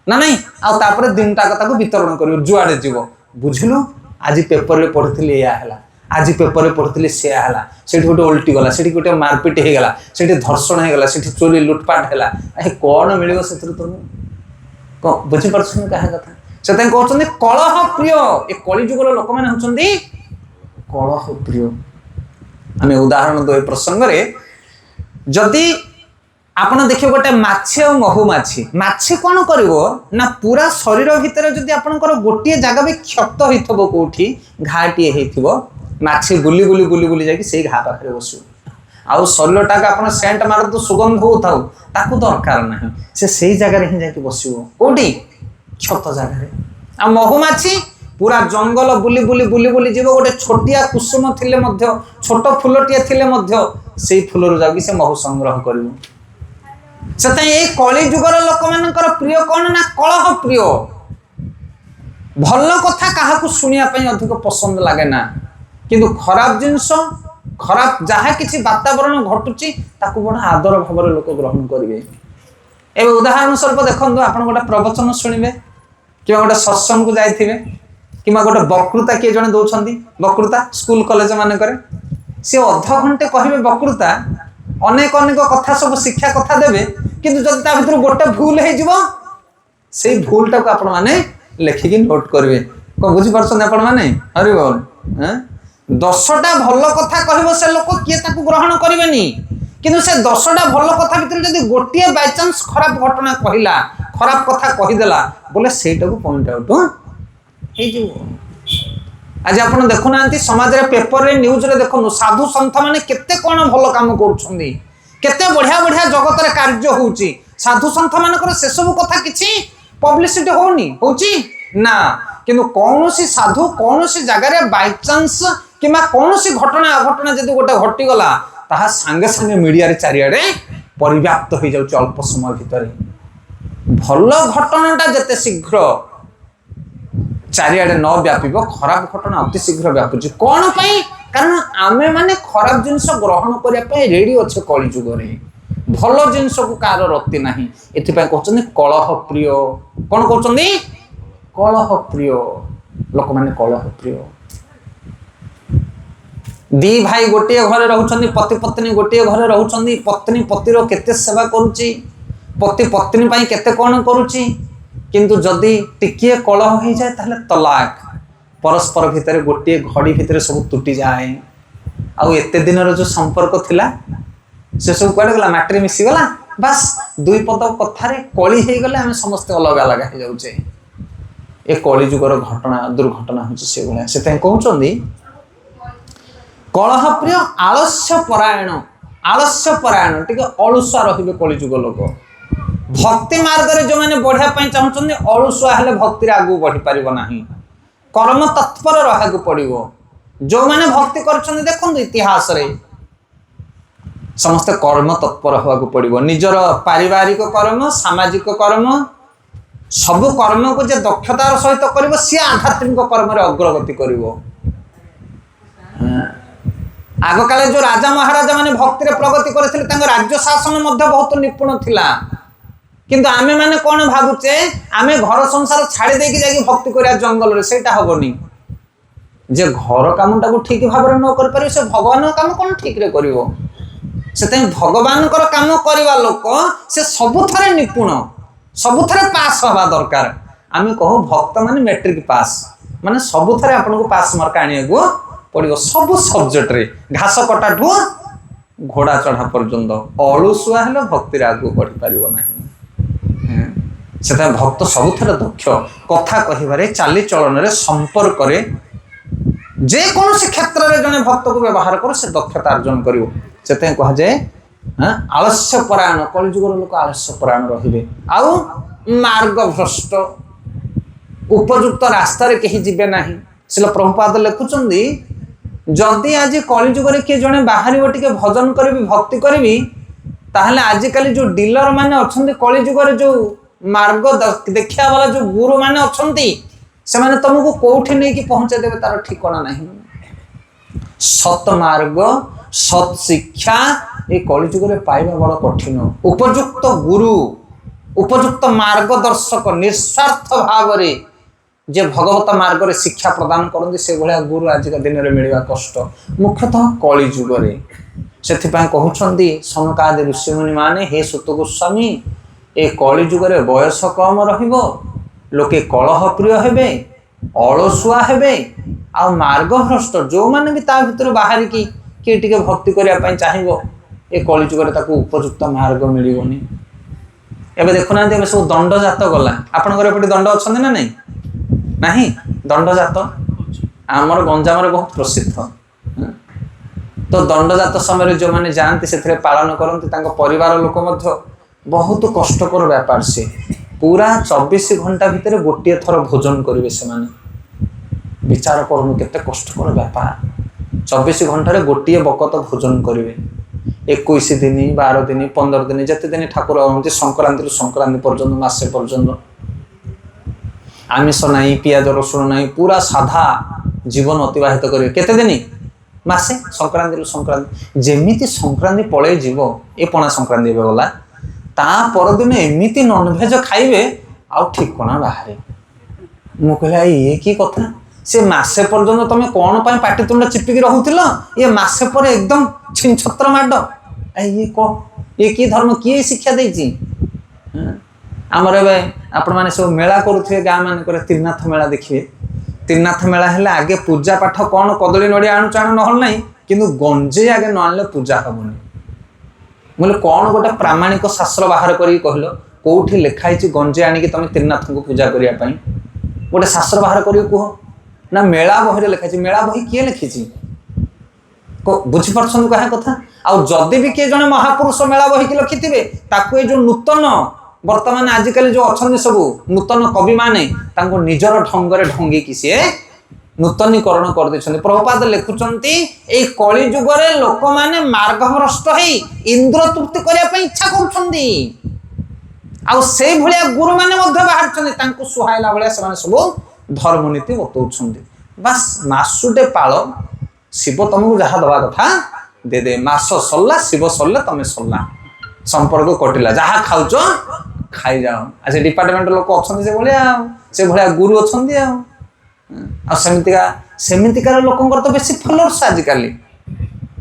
ना नहीं आउे दिन टाक वितरण कर जुआड़े जीव बुझलु आज पेपर में पढ़ी या आज पेपर में पढ़ी से गोटे उल्टी गला से गोटे मारपिट हो गला से धर्षण हो गला से चोरी लुटपाट है कौन मिल से तुम बुझीपार क्या कथा से कहते कलह प्रिय ए कलिजुगर लोक मैंने होती कलह प्रिय आम उदाहरण दो प्रसंग में जदि आपण देखिए गोटे माछी और महुमाछी माछी कौन कर पूरा शरीर भितर जदि आपंकर गोटे जगह भी क्षत हो कौटी घाटे हो माछी बुली बुली बुली बुली जाकि से घा पाखे बस आउ शरीर टाक आप सेंट मारतु सुगंध हो दरकार ना से जगह हिं जाकि बस कौटी क्षत जगह आ महुमाछी पूरा जंगल बुली बुली बुली बुली जीव गोटे छोटिया कुसुम थिले छोट फुलटिए थिले से फुलर जाकि से महु संग्रह कर कली जुगर लोक मान प्रिय कौन ना कलह प्रिय भल कथा क्या शुणा अधिक पसंद लगे ना किंतु खराब जिनस खराब जहाँ किसी वातावरण घटुची बड़ा आदर भाव लोक ग्रहण करेंगे एवं उदाहरण स्वरूप देखो आप गोटे प्रवचन शुणे कि गोटे सत्संग को जाइए कि गोटे वक्तृता किए जड़े दौरान वक्तृता स्कूल कॉलेज मानक सी अध घंटे कहे वक्तृता अनेक अनेक कथा सब शिक्षा कथा देवे किंतु जब ता भीतर गोटे भूल हो भूलटा को आपण मैंने लिखिकी नोट करेंगे कौन बुझीपार आपण मैंने हरि बोल 10टा भल कथा कह से लोक किए ग्रहण करेनि किंतु से 10टा भल कथा भीतर जब गोटे बाय चांस खराब घटना कहला खराब कथा कहीदेला बोले से पॉइंट आउट आज आप देखुना समाज रे पेपर रे न्यूज रे देखो साधु सन्थ माने केते कौन भल काम करुछंदी केते बढ़िया बढ़िया जगत रे कार्य होउची साधु सन्थ मानकर से सब कथा किछि पब्लिसिटी होनी होउची ना किंतु कौनसी साधु कौनसी जगह रे बाय चांस किमा कौनसी घटना अघटना जदि गोटे घटी गला ताहा संगे संगे मीडिया रे चारियाडे परिव्याप्त हो जाउची अल्प समय भितर भल घटनाटा जते शीघ्र चारियाडे न व्यापिब खराब घटना अति शीघ्र व्यापुची कौन पाई कारण आमे माने खराब जिनस ग्रहण करिया पे रेडी अच्छे कली जुग रे भल जिनस को कार रति नाही एथिपा कहउछन कलह प्रिय कौन कहउछन कलह प्रिय लोक माने कलह प्रिय दी भाई गोटे घरे रहउछन पति पत्नी गोटे घरे रहउछन पत्नी पतिर केते सेवा करूची पति पत्नी पाई केते कौन करूची किंतु जदि टिकिए कलह हो जाए ताहले तलाक परस्पर भितर गोटे घड़ी भितर सब तुटी जाए आउ एते दिन जो संपर्क थिला से सब कड़े गला माटी मिसी गला बस दुई पद कथारे कली हो गले आम समस्त अलग अलग हो जाऊे ए कली जुगर घटना दुर्घटना हो से भाया से कहते कलह प्रिय आलस्य परायण टी अलुआ रे कलिजुग लोक भक्ति मार्ग रे जो मैंने बढ़िया चाहते अलुआ हेले भक्ति आगू बढ़ी पार ना कर्म तत्पर रहा पड़ो जो मैंने भक्ति कर देखो इतिहास रे समस्ते कर्म तत्पर हवा पड़ो निजर पारिवारिक कर्म सामाजिक कर्म सब कर्म को जे दक्षतार सहित कर सी आध्यात्मिक कर्म रे अग्रगति कर आग काले जो राजा महाराजा माने भक्ति रे प्रगति करथिले राज्य शासन बहुत निपुण थिला किंतु आमे माने कौन भावुचे आमे घर संसार छाड़ी देकी जाके भक्ति करिया जंगल रे सेटा हबनी जे घर कामटा को ठीक भाव न कर पारे से भगवान काम कौन ठीक रे करिवो से भगवान कर काम करवा लोक से सबुथरे निपुण सबुथरे पास हवा दरकार आमे कहू भक्त माने मैट्रिक पास माने सबुथरे आपन को पास मार्क आनिया को पड़ो सब सब्जेक्ट रे घास कटा ठू घोड़ा चढ़ा पर्यंत अलुआ हेले भक्ति आगू बढ़ी पार ना से भक्त सबुथरे दक्ष कथा कह चाली चलन संपर्क जेकोसी क्षेत्र में जड़े भक्त को व्यवहार कर से दक्षता अर्जन कर कह जाए आलस्य परायण कलिजुगर लोक आलस्य परायण रे आउ मार्ग भ्रष्ट उपयुक्त रास्तार कहीं जीवे ना से प्रभुपाद लिखुंट जदि आज कलिजुगर किए जड़े बाहर टे भजन करी भक्ति करी ताहले आजिकल जो डीलर माने अच्छा कलिजुगर जो मार्ग देखा वाला जो गुरु माने अच्छा ସେମାନେ ତମକୁ କୋଉଠି ନେଇକି ପହଞ୍ଚେଇ ଦେବେ ତାର ଠିକଣା ନାହିଁ। ସତ୍ ମାର୍ଗ ସତ୍ ଶିକ୍ଷା এই কলিযুগরে পাইবা বড় কঠিন। উপযুক্ত গুরু উপযুক্ত মার্গদর্শক নিঃস্বার্থ ভাবে যে ভগবত মার্গরে শিক্ষা প্রদান করতে সেভাবে গুরু আজকা দিনের মিলবা কষ্ট, মুখ্যতঃ কলিযুগরে। ସେଥିପାଇଁ କହୁଛନ୍ତି ସନକାଦି ଋଷିମୁନି ମାନେ, ହେ ସୁତ ଗୋସ୍ୱାମୀ, ଏ କଳିଯୁଗରେ ବୟସ କମ ରହିବ, ଲୋକେ କଳହ ପ୍ରିୟ ହେବେ, ଅଳସୁଆ ହେବେ, ଆଉ ମାର୍ଗଭ୍ରଷ୍ଟ ଯେଉଁମାନେ ବି ତା ଭିତରୁ ବାହାରିକି କିଏ ଟିକେ ଭକ୍ତି କରିବା ପାଇଁ ଚାହିଁବ, ଏ କଳିଯୁଗରେ ତାକୁ ଉପଯୁକ୍ତ ମାର୍ଗ ମିଳିବନି। ଏବେ ଦେଖୁନାହାନ୍ତି ଏବେ ସବୁ ଦଣ୍ଡଜାତ ଗଲା। ଆପଣଙ୍କର ଏପଟେ ଦଣ୍ଡ ଅଛନ୍ତି ନା ନାହିଁ? ନାହିଁ? ଦଣ୍ଡଜାତ ଆମର ଗଞ୍ଜାମରେ ବହୁତ ପ୍ରସିଦ୍ଧ। ତ ଦଣ୍ଡଜାତ ସମୟରେ ଯେଉଁମାନେ ଯାଆନ୍ତି ସେଥିରେ ପାଳନ କରନ୍ତି, ତାଙ୍କ ପରିବାର ଲୋକ ମଧ୍ୟ ବହୁତ କଷ୍ଟକର ବ୍ୟାପାର। ସେ ପୁରା 24 ଘଣ୍ଟା ଭିତରେ ଗୋଟିଏ ଥର ଭୋଜନ କରିବେ ସେମାନେ। ବିଚାର କରନ୍ତୁ କେତେ କଷ୍ଟକର ବ୍ୟାପାର। 24 ଘଣ୍ଟାରେ ଗୋଟିଏ ବକତ ଭୋଜନ କରିବେ। 21 ଦିନ 12 ଦିନ 15 ଦିନ ଯେତେ ଦିନ ଠାକୁର ହୁଅନ୍ତି, ସଂକ୍ରାନ୍ତିରୁ ସଂକ୍ରାନ୍ତି ପର୍ଯ୍ୟନ୍ତ, ମାସେ ପର୍ଯ୍ୟନ୍ତ ଆମିଷ ନାହିଁ, ପିଆଜ ରସୁଣ ନାହିଁ, ପୁରା ସାଧା ଜୀବନ ଅତିବାହିତ କରିବେ। କେତେ ଦିନ? ମାସେ। ସଂକ୍ରାନ୍ତିରୁ ସଂକ୍ରାନ୍ତି। ଯେମିତି ସଂକ୍ରାନ୍ତି ପଳେଇ ଯିବ, ଏ ପଣା ସଂକ୍ରାନ୍ତି ଏବେ ଗଲା, ତା ପରଦିନ ଏମିତି ନନଭେଜ ଖାଇବେ ଆଉ ଠିକଣା ବାହାରେ। ମୁଁ କହିଲି ଇଏ କି କଥା? ସେ ମାସେ ପର୍ଯ୍ୟନ୍ତ ତମେ କ'ଣ ପାଇଁ ପାଟିତୁଣ୍ଡ ଚିପିକି ରହୁଥିଲ, ଇଏ ମାସେ ପରେ ଏକଦମ ଛିନଛତ୍ର ମାଡ଼। ଇଏ କି ଧର୍ମ, କିଏ ଶିକ୍ଷା ଦେଇଛି? ଆମର ଏବେ ଆପଣମାନେ ସବୁ ମେଳା କରୁଥିବେ ଗାଁ ମାନଙ୍କରେ, ତ୍ରିନାଥ ମେଳା ଦେଖିବେ। ତ୍ରିନାଥ ମେଳା ହେଲେ ଆଗେ ପୂଜା ପାଠ କ'ଣ, କଦଳୀ ନଡ଼ିଆ ଆଣୁଛ ଆଣ, ନହେଲେ ନାହିଁ, କିନ୍ତୁ ଗଞ୍ଜେଇ ଆଗେ ନ ଆଣିଲେ ପୂଜା ହବନି। ମୁଁ କହିଲି କ'ଣ ଗୋଟେ ପ୍ରାମାଣିକ ଶାସ୍ତ୍ର ବାହାର କରିକି କହିଲ, କୋଉଠି ଲେଖା ହେଇଛି ଗଞ୍ଜେଇ ଆଣିକି ତମେ ତ୍ରିନାଥଙ୍କୁ ପୂଜା କରିବା ପାଇଁ? ଗୋଟେ ଶାସ୍ତ୍ର ବାହାର କରିକି କୁହ। ନା ମେଳା ବହିରେ ଲେଖା ହେଇଛି। ମେଳା ବହି କିଏ ଲେଖିଛି? ବୁଝିପାରୁଛନ୍ତି କହିବା କଥା? ଆଉ ଯଦି ବି କିଏ ଜଣେ ମହାପୁରୁଷ ମେଳା ବହିକି ଲେଖିଥିବେ, ତାକୁ ଏ ଯୋଉ ନୂତନ ବର୍ତ୍ତମାନ ଆଜିକାଲି ଯୋଉ ଅଛନ୍ତି ସବୁ ନୂତନ କବିମାନେ, ତାଙ୍କୁ ନିଜର ଢଙ୍ଗରେ ଢଙ୍ଗିକି ସିଏ ନୂତନୀକରଣ କରିଦେଇଛନ୍ତି। ପ୍ରଭୁପାଦ ଲେଖୁଛନ୍ତି, ଏଇ କଳି ଯୁଗରେ ଲୋକମାନେ ମାର୍ଗଭ୍ରଷ୍ଟ ହେଇ ଇନ୍ଦ୍ର ତୃପ୍ତି କରିବା ପାଇଁ ଇଚ୍ଛା କରୁଛନ୍ତି, ଆଉ ସେଇଭଳିଆ ଗୁରୁମାନେ ମଧ୍ୟ ବାହାରିଛନ୍ତି, ତାଙ୍କୁ ସୁହାଇଲା ଭଳିଆ ସେମାନେ ସବୁ ଧର୍ମନୀତି ବତଉଛନ୍ତି। ବାସ୍ ମାସୁଟେ ପାଳ, ଶିବ ତମକୁ ଯାହା ଦେବା କଥା ଦେଦେ। ମାସ ସରିଲା, ଶିବ ସରିଲେ ତମେ ସରିଲା, ସମ୍ପର୍କ କଟିଲା, ଯାହା ଖାଉଛ ଖାଇଯାଅ। ଆଉ ସେ ଡିପାର୍ଟମେଣ୍ଟ ଲୋକ ଅଛନ୍ତି ସେଭଳିଆ, ଆଉ ସେଭଳିଆ ଗୁରୁ ଅଛନ୍ତି। ଆଉ ସେମିତିକାର ଲୋକଙ୍କର ତ ବେଶୀ ଫଲୋର୍ସ ଆଜିକାଲି।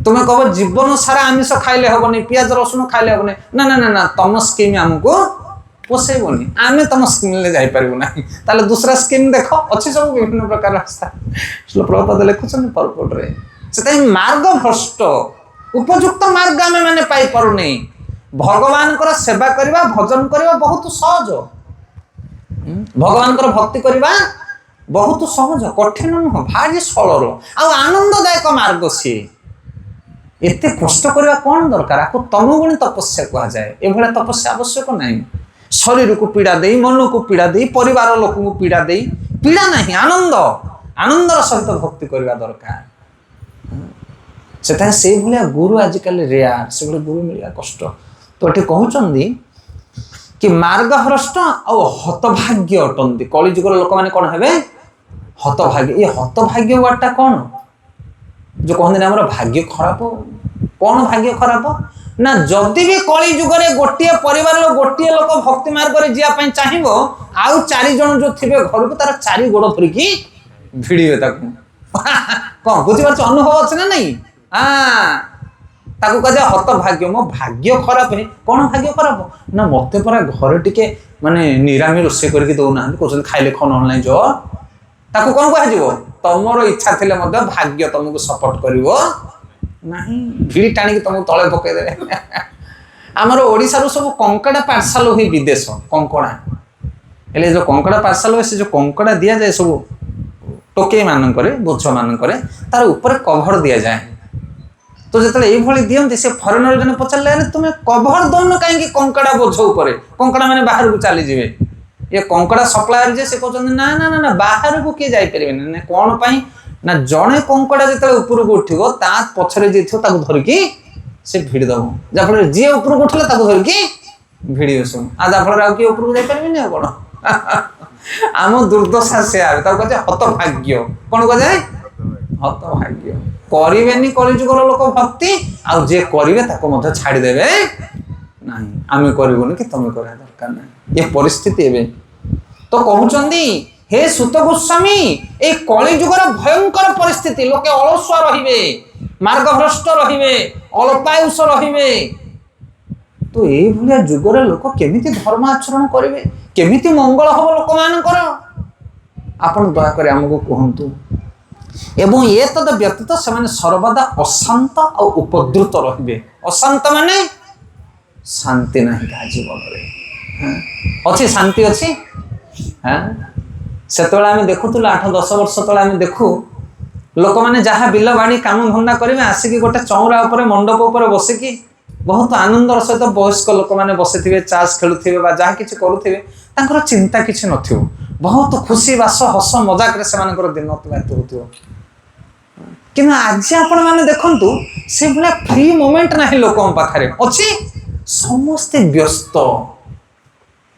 ତୁମେ କହିବ ଜୀବନ ସାରା ଆମିଷ ଖାଇଲେ ହବନି, ପିଆଜ ରସୁଣ ଖାଇଲେ ହବନି, ନା ନା ନା ନା, ତମ ସ୍କିମ୍ ଆମକୁ ପୋଷେଇବନି, ଆମେ ତମ ସ୍କିମ୍ରେ ଯାଇପାରିବୁ ନାହିଁ। ତାହେଲେ ଦୁସରା ସ୍କିମ୍ ଦେଖ, ଅଛି ସବୁ ବିଭିନ୍ନ ପ୍ରକାର ରାସ୍ତା। ପ୍ରଭୁପାଦ ଲେଖୁଛନ୍ତି ପରପଟରେ। ସେଥିପାଇଁ ମାର୍ଗ ଭ୍ରଷ୍ଟ, ଉପଯୁକ୍ତ ମାର୍ଗ ଆମେ ମାନେ ପାଇପାରୁନି। ଭଗବାନଙ୍କର ସେବା କରିବା, ଭଜନ କରିବା ବହୁତ ସହଜ। ଭଗବାନଙ୍କର ଭକ୍ତି କରିବା ବହୁତ ସହଜ, କଠିନ ନୁହଁ, ଭାରି ସରଳ ଆଉ ଆନନ୍ଦଦାୟକ ମାର୍ଗ ସିଏ। ଏତେ କଷ୍ଟ କରିବା କ'ଣ ଦରକାର? ଆକୁ ତମଗୁଣୀ ତପସ୍ୟା କୁହାଯାଏ। ଏଭଳିଆ ତପସ୍ୟା ଆବଶ୍ୟକ ନାହିଁ। ଶରୀରକୁ ପୀଡ଼ା ଦେଇ, ମନକୁ ପୀଡ଼ା ଦେଇ, ପରିବାର ଲୋକଙ୍କୁ ପୀଡ଼ା ଦେଇ, ପୀଡ଼ା ନାହିଁ, ଆନନ୍ଦର ସହିତ ଭକ୍ତି କରିବା ଦରକାର। ସେଥିପାଇଁ ସେଇଭଳିଆ ଗୁରୁ ଆଜିକାଲି ରେୟାର, ସେଭଳି ଗୁରୁ ମିଳିବା କଷ୍ଟ। ତ ଏଠି କହୁଛନ୍ତି କି ମାର୍ଗଭ୍ରଷ୍ଟ ଆଉ ହତଭାଗ୍ୟ ଅଟନ୍ତି। କଳିଯୁଗର ଲୋକମାନେ କ'ଣ ହେବେ? ହତଭାଗ୍ୟ। ଏ ହତଭାଗ୍ୟ ୱାର୍ଡଟା କ'ଣ? ଯୋଉ କହନ୍ତି ଆମର ଭାଗ୍ୟ ଖରାପ। କ'ଣ ଭାଗ୍ୟ ଖରାପ? ନା ଯଦି ବି କଳି ଯୁଗରେ ଗୋଟିଏ ପରିବାରର ଗୋଟିଏ ଲୋକ ଭକ୍ତି ମାର୍ଗରେ ଯିବା ପାଇଁ ଚାହିଁବ, ଆଉ 4 ଜଣ ଯୋଉ ଥିବେ ଘରକୁ, ତାର 4 ଗୋଡ଼ ଧରିକି ଭିଡ଼ିବେ ତାକୁ। କ'ଣ ବୁଝିପାରୁଛ? ଅନୁଭବ ଅଛି ନା ନାଇଁ? ତାକୁ କୁହାଯାଏ ହତଭାଗ୍ୟ। ମୋ ଭାଗ୍ୟ ଖରାପ। କ'ଣ ଭାଗ୍ୟ ଖରାପ? ନା ମତେ ପରା ଘରେ ଟିକେ ମାନେ ନିରାମି ରୋଷେଇ କରିକି ଦଉନାହାନ୍ତି, କହୁଛନ୍ତି ଖାଇଲେ କ'ଣ ନହେଲେ ନାହିଁ ଜୟ। ତାକୁ କ'ଣ କୁହାଯିବ? ତମର ଇଚ୍ଛା ଥିଲେ ମଧ୍ୟ ଭାଗ୍ୟ ତମକୁ ସପୋର୍ଟ କରିବ ନାହିଁ, ଭିଡ଼ି ଟାଣିକି ତମକୁ ତଳେ ପକେଇଦେବେ। ଆମର ଓଡ଼ିଶାରୁ ସବୁ କଙ୍କଡ଼ା ପାର୍ସଲ ହୁଏ ବିଦେଶ, କଙ୍କଡ଼ା। ହେଲେ ଯୋଉ କଙ୍କଡ଼ା ପାର୍ସଲ ହୁଏ, ସେ ଯୋଉ କଙ୍କଡ଼ା ଦିଆଯାଏ ସବୁ ଟୋକେଇ ମାନଙ୍କରେ, ବୋଝ ମାନଙ୍କରେ, ତାର ଉପରେ କଭର ଦିଆଯାଏ। ତ ଯେତେବେଳେ ଏଇଭଳି ଦିଅନ୍ତି, ସେ ଫରେନର ଜଣେ ପଚାରିଲେ, ଆରେ ତୁମେ କଭର ଦଉନ କାହିଁକି କଙ୍କଡ଼ା ବୋଝ ଉପରେ? କଙ୍କଡ଼ା ମାନେ ବାହାରକୁ ଚାଲିଯିବେ। ଏ କଙ୍କଡ଼ା ସପ୍ଲାୟର ଯେ, ସେ କହୁଛନ୍ତି ନା ନା ନା ନା, ବାହାରକୁ କିଏ ଯାଇପାରିବେନି। ନା କ'ଣ ପାଇଁ? ନା ଜଣେ କଙ୍କଡ଼ା ଯେତେବେଳେ ଉପରକୁ ଉଠିବ, ତା ପଛରେ ଯିଏ ଥିବ ତାକୁ ଧରିକି ସେ ଭିଡ଼ି ଦେବ, ଯାହାଫଳରେ ଯିଏ ଉପରକୁ ଉଠିଲା ତାକୁ ଧରିକି ଭିଡ଼ିବେ ସବୁ। ଆଉ ଯାହାଫଳରେ ଆଉ କିଏ ଉପରକୁ ଯାଇପାରିବେନି। ଆଉ କ'ଣ आम दुर्दशा से कहे हतभाग्य कौन कहे हतभाग्य करेनि कलिजुगर लोक भक्ति आउ जे करेंगे छाड़देवे ना आम करूनी कि तुम कर दरकार ना ये परिस्थिति एवं तो कहते हे सुत गोस्वामी ए कलिजुगर भयंकर परिस्थिति लोके अलसुआ रहिबे मार्गभ्रष्ट रहिबे अल्पायुष रहिबे तो ये भलिया जुगरे लोक केमिति धर्म आचरण करेंगे केमिति मंगल हम लोक मानकर आपण दयाकर आमको कहतु एवं ये तद व्यतीत से सर्वदा अशांत और उपद्रुत रहिबे अशांत माने शांति नहीं का जीवन रे अच्छी शांति अच्छी हाँ से आम देखुल 8-10 वर्ष तले आम देखू लोक मैंने जहाँ बिल बाड़ी काम धंदा करेंगे आसिक गोटे चौरा उपर मंडप उपर बसिकी बहुत आनंदर सहित वयस्क लोक मैंने बसी थे चाष खेलुवे जहाँ किसी करुवे चिंता किसी न बहुत खुशी बास हस मजाक से दिन अतिबाहित हो कि आज आपण मैंने देखु से भाया फ्री मोमेंट ना लोक पाखे अच्छी समस्ते व्यस्त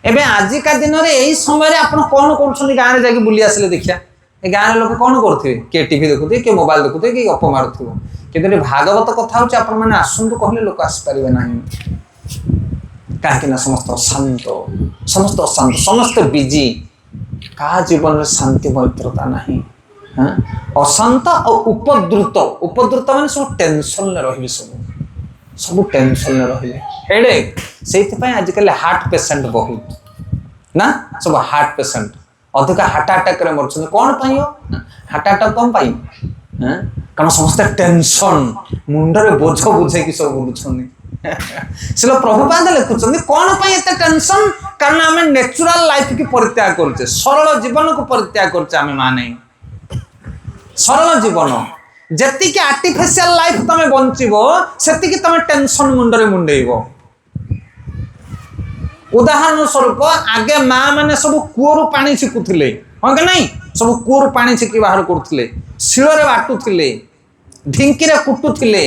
एवं आजिका दिन में यही समय आप कौन कर गाँव में जाकि बुली आसिले देखिया गाँव लोग कौन करुवे किए टीवी देखुए किए मोबाइल देखुए कि गप मारुव कि भागवत कथा मैंने आसतु कहले लोक आसपारे ना कहीं समस्त अशांत समस्त बिजी का जीवन में शांति पवित्रता नहीं अशांत और उपद्रुत माने सब टेंशन रही सब टेंशन रही हेडेक से आजिकल हार्ट पेसेंट बहुत ना सब हार्ट पेसेंट अधिक हार्ट अटैक मरछन कौन पाई हार्ट अटैक कौन पाई कारण समस्त टेंशन मुंडरे बोझ बुझे कि सब बुलुछन सिलो प्रभुपाद लिखुछन कौन पाई एते टेंशन कारण आम नेचुरल लाइफ की परित्याग करछे सरल जीवन को परित्याग करछे आम माने सरल जीवन जेति के आर्टिफिशियल लाइफ तमे बंचिबो सेति के तमे टेंशन मुंडरे मुंडेइबो उदाहरण स्वरूप आगे माँ मैंने सब कूअरु पानी छिकुले हाँ कि नहीं सब कूअरु पानी छिकी बाहर करुले शिଳରେ बाटुले ढिंकी कुटुले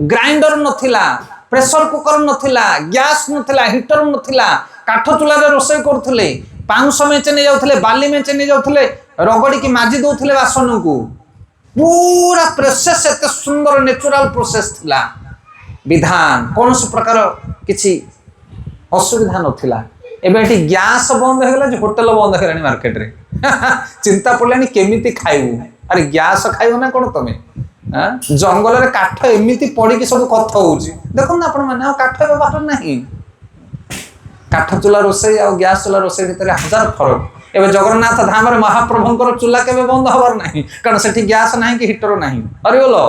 ग्राइंडर नथिला प्रेशर कुकर नथिला गैस नथिला हिटर नथिला काठ चूल्हा रोषेई करुले पाउंश मेचे नहीं जाऊे बाली मेचे नहीं जाऊे रगड़ी की माजी दौले बासन को पूरा प्रोसेस एत सुंदर नेचुरल प्रोसेस थिला विधान कौन प्रकार किसी असुविधा नथिला एबे एठी गैस बंद हो गला जे होटल बंद हो गलानी मार्केट रे चिंता पड़लानी केमिति खाइबू अरे गैस खाइबो ना कोन तमे जंगल रे काठ एमिति पड़ी कि सब कथ होउची देखो ना आपण माने काठ व्यवहार नहीं काठ चूल्हा रोषेई आ गैस चूल्हा रोषेई भितर हजार फरक एवं जगन्नाथ धाम रे महाप्रभुंकर चूल्हा केबे बंद हबार नहीं कारण सेठी गैस नहीं कि हिटर नहीं अरे बोलो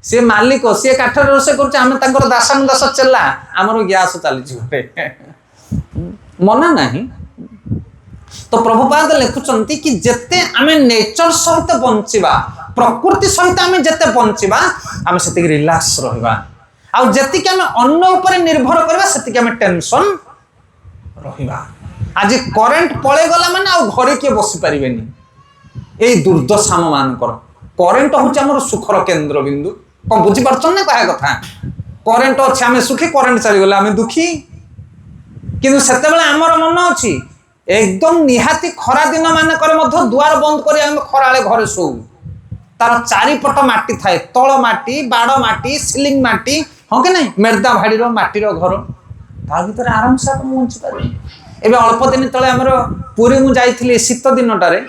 सी मालिक सी काठ रोषेई कर दासानुदास चेला आमर गैस चली मना नहीं तो प्रभुपाद लिखुंट कि जिते आम नेचर सहित बंचा प्रकृति सहित आम जिते बंचा आम से रिलैक्स रहा आती आम अन्न उपर निर्भर करवा से टेंशन रहा आज करेन्ट पड़े गला माने आउ घरे किए बसी पारे यही दुर्दशा आम मानकर करेन्ट हूँ आम सुखर केन्द्र बिंदु कौन बुझीपार ना कह कथा करेन्ट अच्छे आम सुखी करेन्ट चलीगला आम दुखी किंतु से आमर मन अच्छी एकदम निहाती खरा दिन मानक दुआर बंद कर खरा घरे शो तार चारिपट माटी थाए तल माटी बाड़ माटी सिलिंग माटी हाँ कि नहीं मेर्दा भाड़ीर माटीर घर ता भर आराम से आप बंची पारे एवं अल्प दिन तले आमर पुरी मु जाइली शीत दिनटारे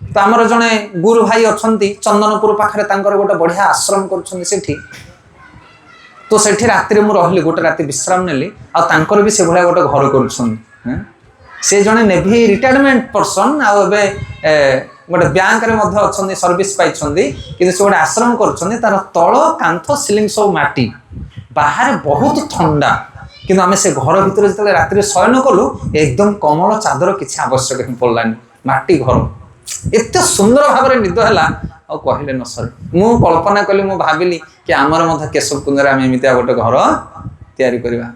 तो आमर जड़े गुरु भाई अच्छा चंदनपुर पाखे गोटे बढ़िया आश्रम कर तो सेठी रात्रि मु रही गोटे राति विश्राम नेली आर भी से भाया गोटे घर कर से जड़े नेभी रिटायरमेंट पर्सन आबे गोटे बैंक रे अच्छा सर्विस पाई कि से गोटे आश्रम कर तार तल कांथ सिलिंग सब माटी बाहर बहुत ठंडा किंतु आम से घर भितर जो रात्रि शयन कलु एकदम कमल चादर किसी आवश्यक ही पड़लानी माटी घर एत सुंदर भाव में निद है कहले न सर मु कल्पना कली मु भाविली कि आमर केशव कुंदर आम एमती गोटे घर तैयारी करवा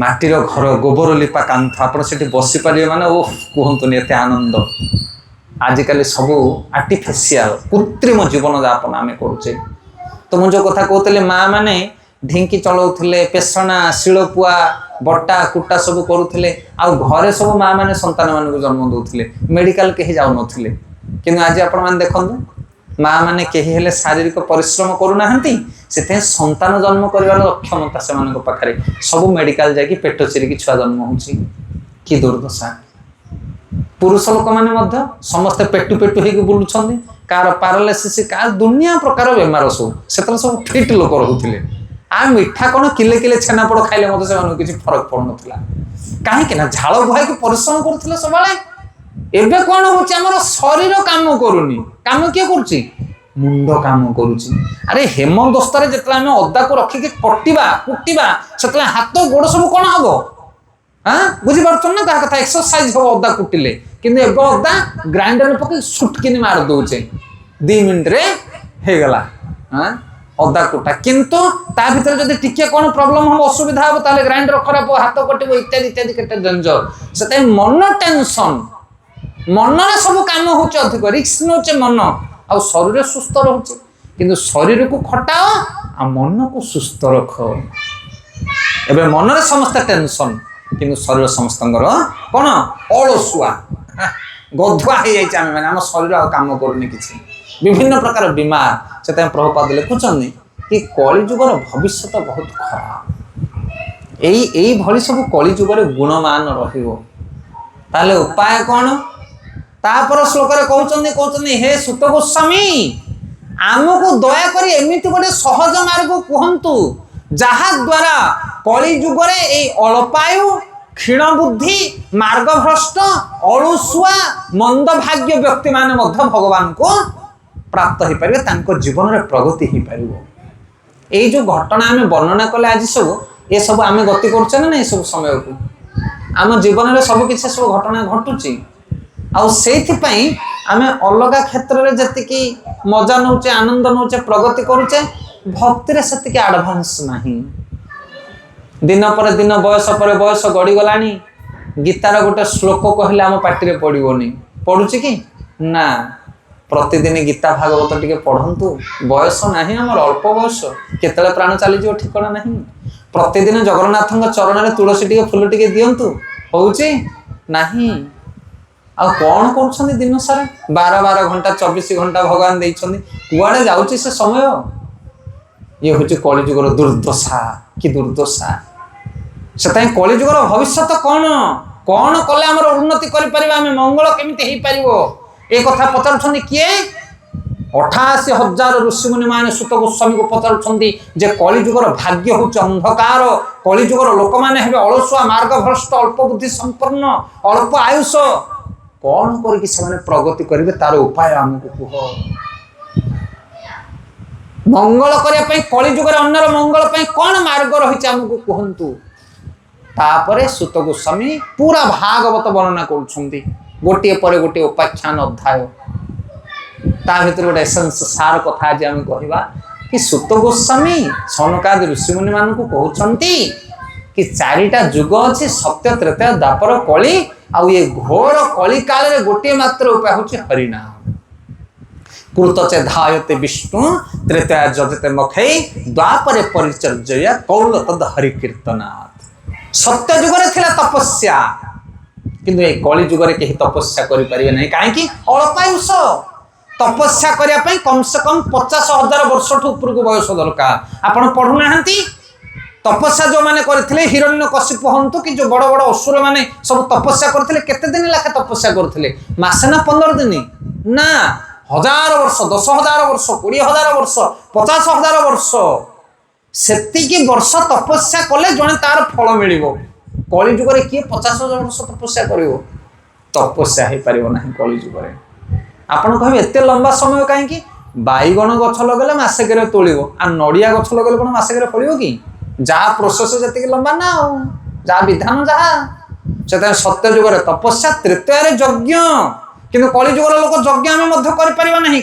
माटीर घर गोबर लिपा कांथ आप बसी पारे माने ओ कहतुनि एत आनंद आजिकल सब आर्टिफिशियल कृत्रिम जीवन यापन आम करुचे तो मुझे कथा कहते माँ मैंने ढिंकी चलाउले पेषणा शिलपुआ बट्टा कुटा सब करुले घरे सब माँ मैंने संतान मान जन्म दौले मेडिकल कहीं जाऊन कि आज आपण मैंने देखु माँ मैंने कहीं हेले शारीरिक परिश्रम करूना से संतान जन्म कर क्षमता से पाखे सब मेडिकल जाकि पेट चिरिकी छुआ जन्म हो दुर्दशा पुरुष लोक मैंने समस्ते पेटु पेटु हो बुलूं कार पारालिसिस का दुनिया प्रकार बेमार सब सब फिट लोक रोते आ मिठा कौन किले किले छेनापोड़ खाइले किसी फरक पड़ नाला कहीं झाड़ बुहाई परिश्रम करुले सब एबे कौन होमर शरीर काम करूनी काम किए करुच्ची मुंड काम करुच्ची अरे हेम दस्तार जिते आम अदा को रखिक कटिवा कुटिवा से हाथ गोड़ सब कौन हम हाँ बुझीपार ना क्या कथा एक्सरसाइज हम अदा कुटिले किंतु एबे अदा ग्राइंडर पकड़ सुटकिन मार दौचे 2 मिनट रे हो गला हाँ अदा कुटा किंतु ता भीतर जदि टिके कौन प्रॉब्लम हम असुविधा हम ताले ग्राइंडर खराब हाथ कटिबो इत्यादि इत्यादि केते डेंजर से मन टेंशन मन सब काम होचे अधिक रिस्क नौचे मन आ शरीर सुस्थ रोचे किंतु शरीर को खटाओ आ मन को सुस्थ रख एबे मन रे समस्त टेंशन किंतु शरीर समस्त कौन अलसुआ गधुआ हो जाए आम मैंने आम शरीर आ काम करूनी किसी विभिन्न प्रकार बीमार से प्रभुपाद लिखुचंदी कि कलिजुगर भविष्य बहुत खराब यही भली सब कलिजुगर गुणमान रहिबो ताले उपाय कौन तापर श्लोक कहते हे सुत गोस्वामी आमको दया करी एमिति गोटे सहज मार्ग कहतु जहा द्वारा कलिजुगरे ए अल्पायु क्षीण बुद्धि मार्गभ्रष्ट अलुसुआ मंद भाग्य व्यक्ति माने मध्य भगवान को प्राप्त हो पारे तांको जीवन में प्रगति हो पार ये जो घटना आम वर्णना कले आज सब ये सब आम गति करछे ना ये सब समय को आम जीवन में सब किसी सब घटना घटुची आम अलग क्षेत्र में जी मजा नौचे आनंद नौचे प्रगति करुचे भक्ति से आडभांस नहीं दिन पर दिन बयस पर बयस गड़ी गलानी गीतार गोटे श्लोक कहले आम पार्टी पड़ोनी पढ़ुची कि ना प्रतिदिन गीता भागवत टिके पढ़ंतु बयस नहीं आम अल्प बयस केतले प्राण चलीज ठिकना नहीं प्रतिदिन जगन्नाथ चरण में तुलसी टिके फूल टिके दिंतु होउची नहीं आ कौन कर दिन सारा 12 घंटा 24 घंटा भगवान देइछन्ति कुआड़े जाउची से समय ये हूँ कलिजुगर दुर्दशा कि दुर्दशा से कलिजुगर भविष्य कौन कौन कले आम उन्नति करें मंगल केमी हो पार एक कथा पचार किए 88,000 ऋषिमुनि मान सुत गोस्वामी को पचार जे कलिजुगर भाग्य हूँ अंधकार कलिजुगर लोक मैंने अलसुआ मार्गभ्रष्ट अल्प बुद्धि संपन्न अल्प आयुष कौन कर प्रगति करेंगे तार उपाय आमको कह मंगल करने कलिजुगर अन्यर मंगल कौन मार्ग रही आमको कहतु तापर सुत गोस्वामी पूरा भागवत वर्णना कर गोटे पर गोटे उपाख्यान अध्याय ता भीतर गोटे एसेंस सार कथा आज आम कहवा कि सुत गोस्वामी सनकादि ऋषिमुनि मान को कहते कि 4टा जुग अच्छी सत्य त्रेता द्वापर कली आ ये घोर कली काल रे गोटे मात्र उपाय हूँ हरिनाम कृत चे धायते विष्णु त्रेता जजते मखई द्वापरे परिचर्या कौल तद हरिकीर्तनाथ सत्य जुगरे थिला तपस्या किंतु ये कली जुगरे कहीं तपस्या करें नहीं कहीं अल्पायुष तपस्या करने कम से कम 50,000 वर्ष ऊपर को बयस दरकार आपण पढ़ुना तपस्या जो मैंने करते हिरण्यकशिपु हंतु कि जो बड़ बड़ असुर मैंने सब तपस्या करते केते दिन लाखे तपस्या करते मासे ना 15 दिन ना 1000 वर्ष 10,000 वर्ष 20,000 वर्ष 50,000 वर्ष सेतिकी वर्ष तपस्या कले जने तार फल मिलिबो कली जुगरे किए 50,000 वर्ष तपस्या करिवो तपस्या हो पारिबो नाही कली जुगरे आपण कहबे एते लंबा समय कहीं बैगण गछ लगेले मासेक तोड़ो आ नड़िया गछ लगेले कौन मासेक फलिबो कि जहाँ प्रोसेस जी लंबा ना जहाँ विधान जहाँ से सत्य जुगरे तपस्या तृतीय यज्ञ किंतु कली जुगर लोक यज्ञ आम करें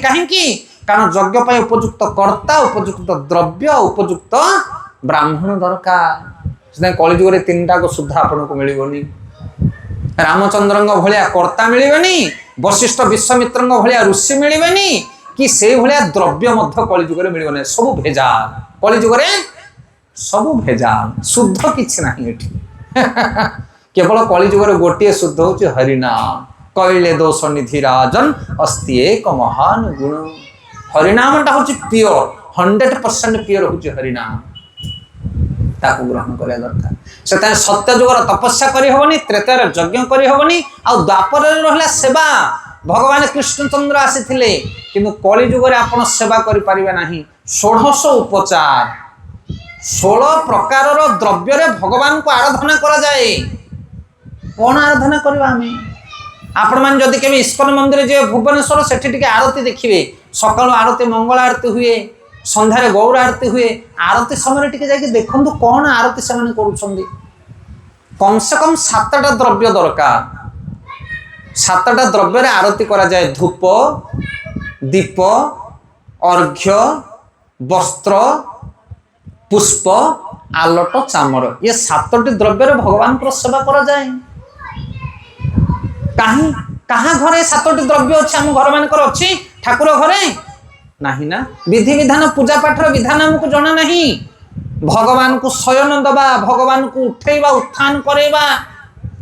कहीं कारण यज्ञ पर उपयुक्त कर्ता उपयुक्त द्रव्य उपयुक्त ब्राह्मण दरकार से कली जुगरे 3टा को सुधा आपन को मिलनी रामचंद्र भाया कर्ता मिलबेनी वशिष्ठ विश्वामित्र भाया ऋषि मिलबेनी कि से भाया द्रव्य कली जुगरे मिलने सब भेजाल कली जुगरे सब भेजाल शुद्ध किसी ना केवल कली जुगर गोटे शुद्ध हूँ हरिनाम कहले दोष निधि राजन अस्ति एक महान गुण हरिनामटा हूँ प्योर 100% प्योर हूँ हरिनाम ताकू ग्रहण करिया दरकार से सत्य जुगर तपस्या करी होबनी त्रेतार यज्ञ करी होबनी आ द्वापर रहला सेवा भगवान कृष्णचंद्र आसीथिले किंतु कली जुगर आपण सेवा करि परिबे नाही 1600 उपचार 16 प्रकार द्रव्य रे भगवान को आराधना करा जाए कौन आराधना करबा हमें आपण मान जदि केबे इस्कन मंदिर जे भुवनेश्वर सेठी टिके आरती देखिबे सकाळ आरती मंगल आरती हुए संध्यारे गौर आरती हुए आरती समय टिके जाके देखंतु कौन आरती से माने करूछंदी कम से कम 7टा द्रव्य दरकार 7टा द्रव्य रे आरती करा जाए धूप दीप अर्घ्य वस्त्र पुष्प आलट चामर ये 7टी द्रव्य रे भगवान को सेवा करा जाए कहीं कहाँ घरे 7टी द्रव्य अच्छे आम घर मानकर अच्छी ठाकुर घरे नहीं ना विधि विधान पूजा पाठ विधान हमको जना नहीं भगवान को शयन दबा भगवान को उठेबा उत्थान करेबा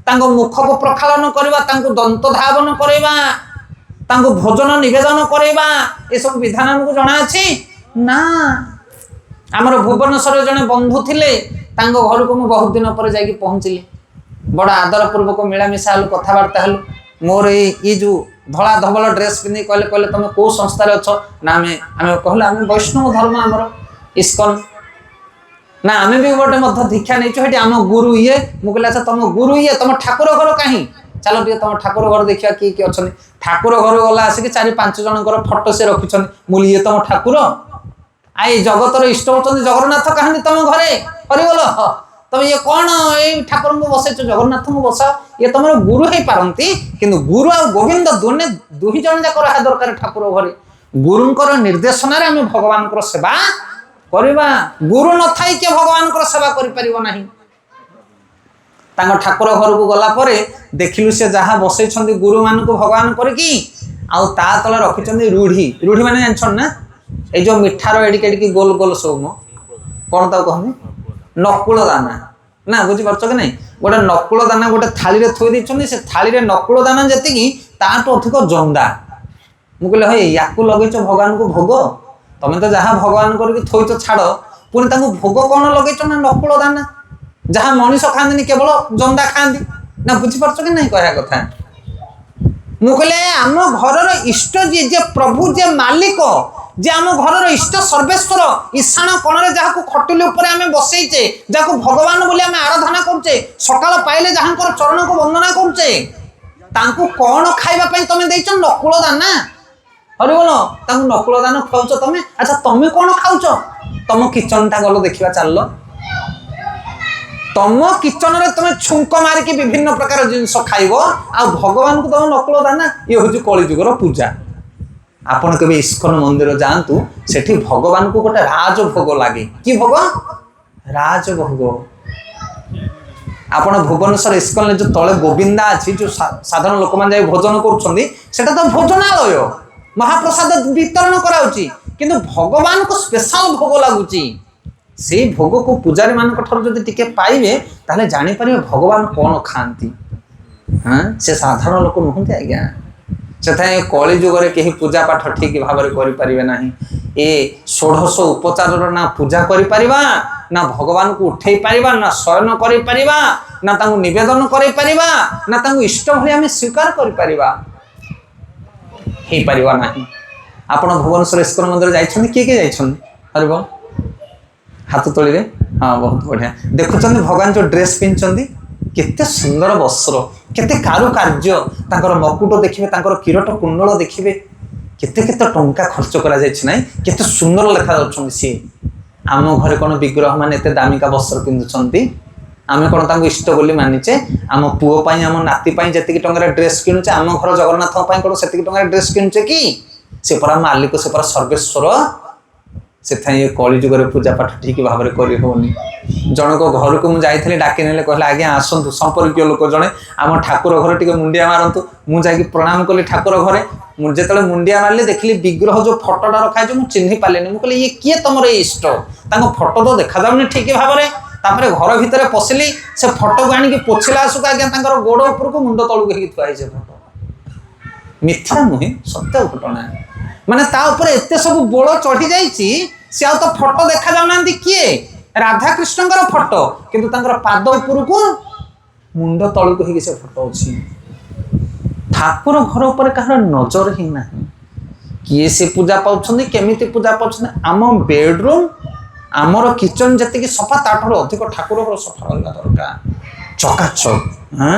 तांको मुख को प्रक्षालन करबा तांको दंत धावन करेबा तांको भोजन निवेदन करेबा ये सब विधान हमको जना अछि ना हमर भुवनेश्वर जने बंधु थिले तांको घर को मु बहुत दिन पर जाई पहुंचली बड़ा आदर पूर्वक मिलामिशा हल कथबार्ता हल मोर ये जो धला धबल ड्रेस पिंधि कहले कहले तुम को संस्था अच्छ ना आम कहले आम वैष्णव धर्म आमर इस्कन ना आम भी गोटे मध्य दीक्षा नहीं आम गुरु ये मुझे अच्छा तुम गुरु ये तुम ठाकुर घर कहीं चलो टे तुम ठाकुर घर देखा किए किए अच्छा ठाकुर घर गला आसिक 4-5 जनकर फोटो से रखिंट मुझे ये तुम ठाकुर आई जगतर इष्ट होती जगन्नाथ कहानी तुम घरे हरिबोल तुम ये कौन ये ठाकुर को बसैच जगन्नाथ को बसाओ ये तुम गुरु हो पारती किंतु गुरु आ गोविंद दुही जन जाक रहा दरकार ठाकुर घरे गुरुंकर निर्देशन आम भगवान को सेवा करवा गुरु न थी किए भगवान को सेवा कर ठाकुर घर को गला परे देखिलु से जहाँ बसई गुरु मान को भगवान करके ता तले रखी रूढ़ी रूढ़ी माने जानछन ना ये जो मिठार एडिके गोल गोल सब मो कौन ताऊ कहते नकुल दाना ना बुझीपार कि नहीं गोटे नकुल दाना गोटे थाली रे थोई देछन से थाली रे नकुल दाना जति ताठू अधिक जंदा मु कहले हे याकू लगेच भगवान को भोग तमें तो जहाँ भगवान करके थोईच छाड़ पुणी तांको भोग कौन लगेच ना नकुल दाना जहाँ मनीष खाती केवल जंदा खाती ना बुझीपार कि नहीं कह कथा मु कहले आम घर इष्ट जे प्रभु जे मालिक जे आम घर इष्ट सर्वेश्वर ईशान कोण जहाँ खटिल आम बसईचे जहाँ भगवान बोली आम आराधना करुचे सकाल पाइले जहाँ चरण को वंदना करुचे कौन खाइबा तुम देच नकुल दाना हरि बोल नकुल दाना खाऊच तुम अच्छा तुम कौन खाऊच तुम किचन टा गल देखा चल तुम किचन रे तुम छुंक मारिकी विभिन्न प्रकार जिनस खाइब आ भगवान को तुम नकुल दाना ये हूँ कलिजुगर पूजा आपण के इस्कन मंदिर जातु सेठी भगवान को गोटे राजभोग लगे कि भोग राजभोग आपण भुवनेश्वर इस्कन जो तले गोविंदा अच्छी जो साधारण लोक मैंने भोजन करा तो भोजनालय महाप्रसाद वितरण कराउची किंतु भगवान को स्पेशल भोग लगुच से भोग को पूजारी मान टिके पाइबे ताले जानी पारे भगवान कौन खाती हाँ से साधारण लोक नुहति आज्ञा से कली जुगे कहीं पूजा पाठ ठीक भाव में ए 1600 उपचार ना पूजा कर ना भगवान को उठे पारिबा ना शयन कर पारिबा ना तांको निवेदन कर पारिबा ना तांको इष्ट भली आम स्वीकार कर पारिबा हे पारिबा नाही आपण भुवनेश्वर इस्कन मंदिर जाइछन किए किए जाइछन हरि बोल हाथ तोली हाँ बहुत बढ़िया देखुं भगवान जो ड्रेस पिंधि केते सुंदर वस्त्र केते कारुकार्य तांकर मकुट देखिए तांकर किरट कुंडल देखिए केते केते टंका खर्च करा जाइछि नाही केते सुंदर लेखा जाउछन सी आम घरे कौन विग्रह मान एते दामिका वस्त्र पिंधुछंती आम कौन तांको इष्ट बोली मानिचे आम पुओ पाई आम नाती पाई जतिक टंकार ड्रेस किणुचे आम घर जगन्नाथ पाई कौन सेतिक टंकार ड्रेस किणुचे कि से परा मालिक से परा सर्वेश्वर से कली जुगर पूजा पाठ ठीक भाव में करनी जनक घर को मुझे डाक ने कहला आज्ञा आसतु संपर्क लोक जड़े आम ठाकुर घर टे मुंडिया मारतु मुझे प्रणाम कली ठाकुर घरे मुझे मुंडिया मारे देखिली विग्रह जो फटोटा रखा है मुझे चिन्ह पारे मुझे ये किए तुम इष्ट फोटो तो देखा जाऊनी ठीक भाव में तापर घर भितर पशिली से फोटो को आनिक पोछिला आसुक आज्ञा तांकर गोड़ उपरको मुंड तळुक हेकि थुआ से फोटो मिथ्या नुहे सत्य घटना माने ता ऊपर एते सब बोल चढ़ी जाइछि से आ तो फोटो देखा जाउनांती किए राधा कृष्णकर फोटो किंतु तांकर पाद उपरको मुंड तळुक हेकि से फोटो अछि ठाकुर घर ऊपर कहार नजर ही नाही किए से पूजा पाउछन्ती केमिति पूजा पाउछन्ती आम बेडरूम आमर किचन जति सफा ताठर अधिक ठाकुर घर सफा रहा दरकार चकाचक हाँ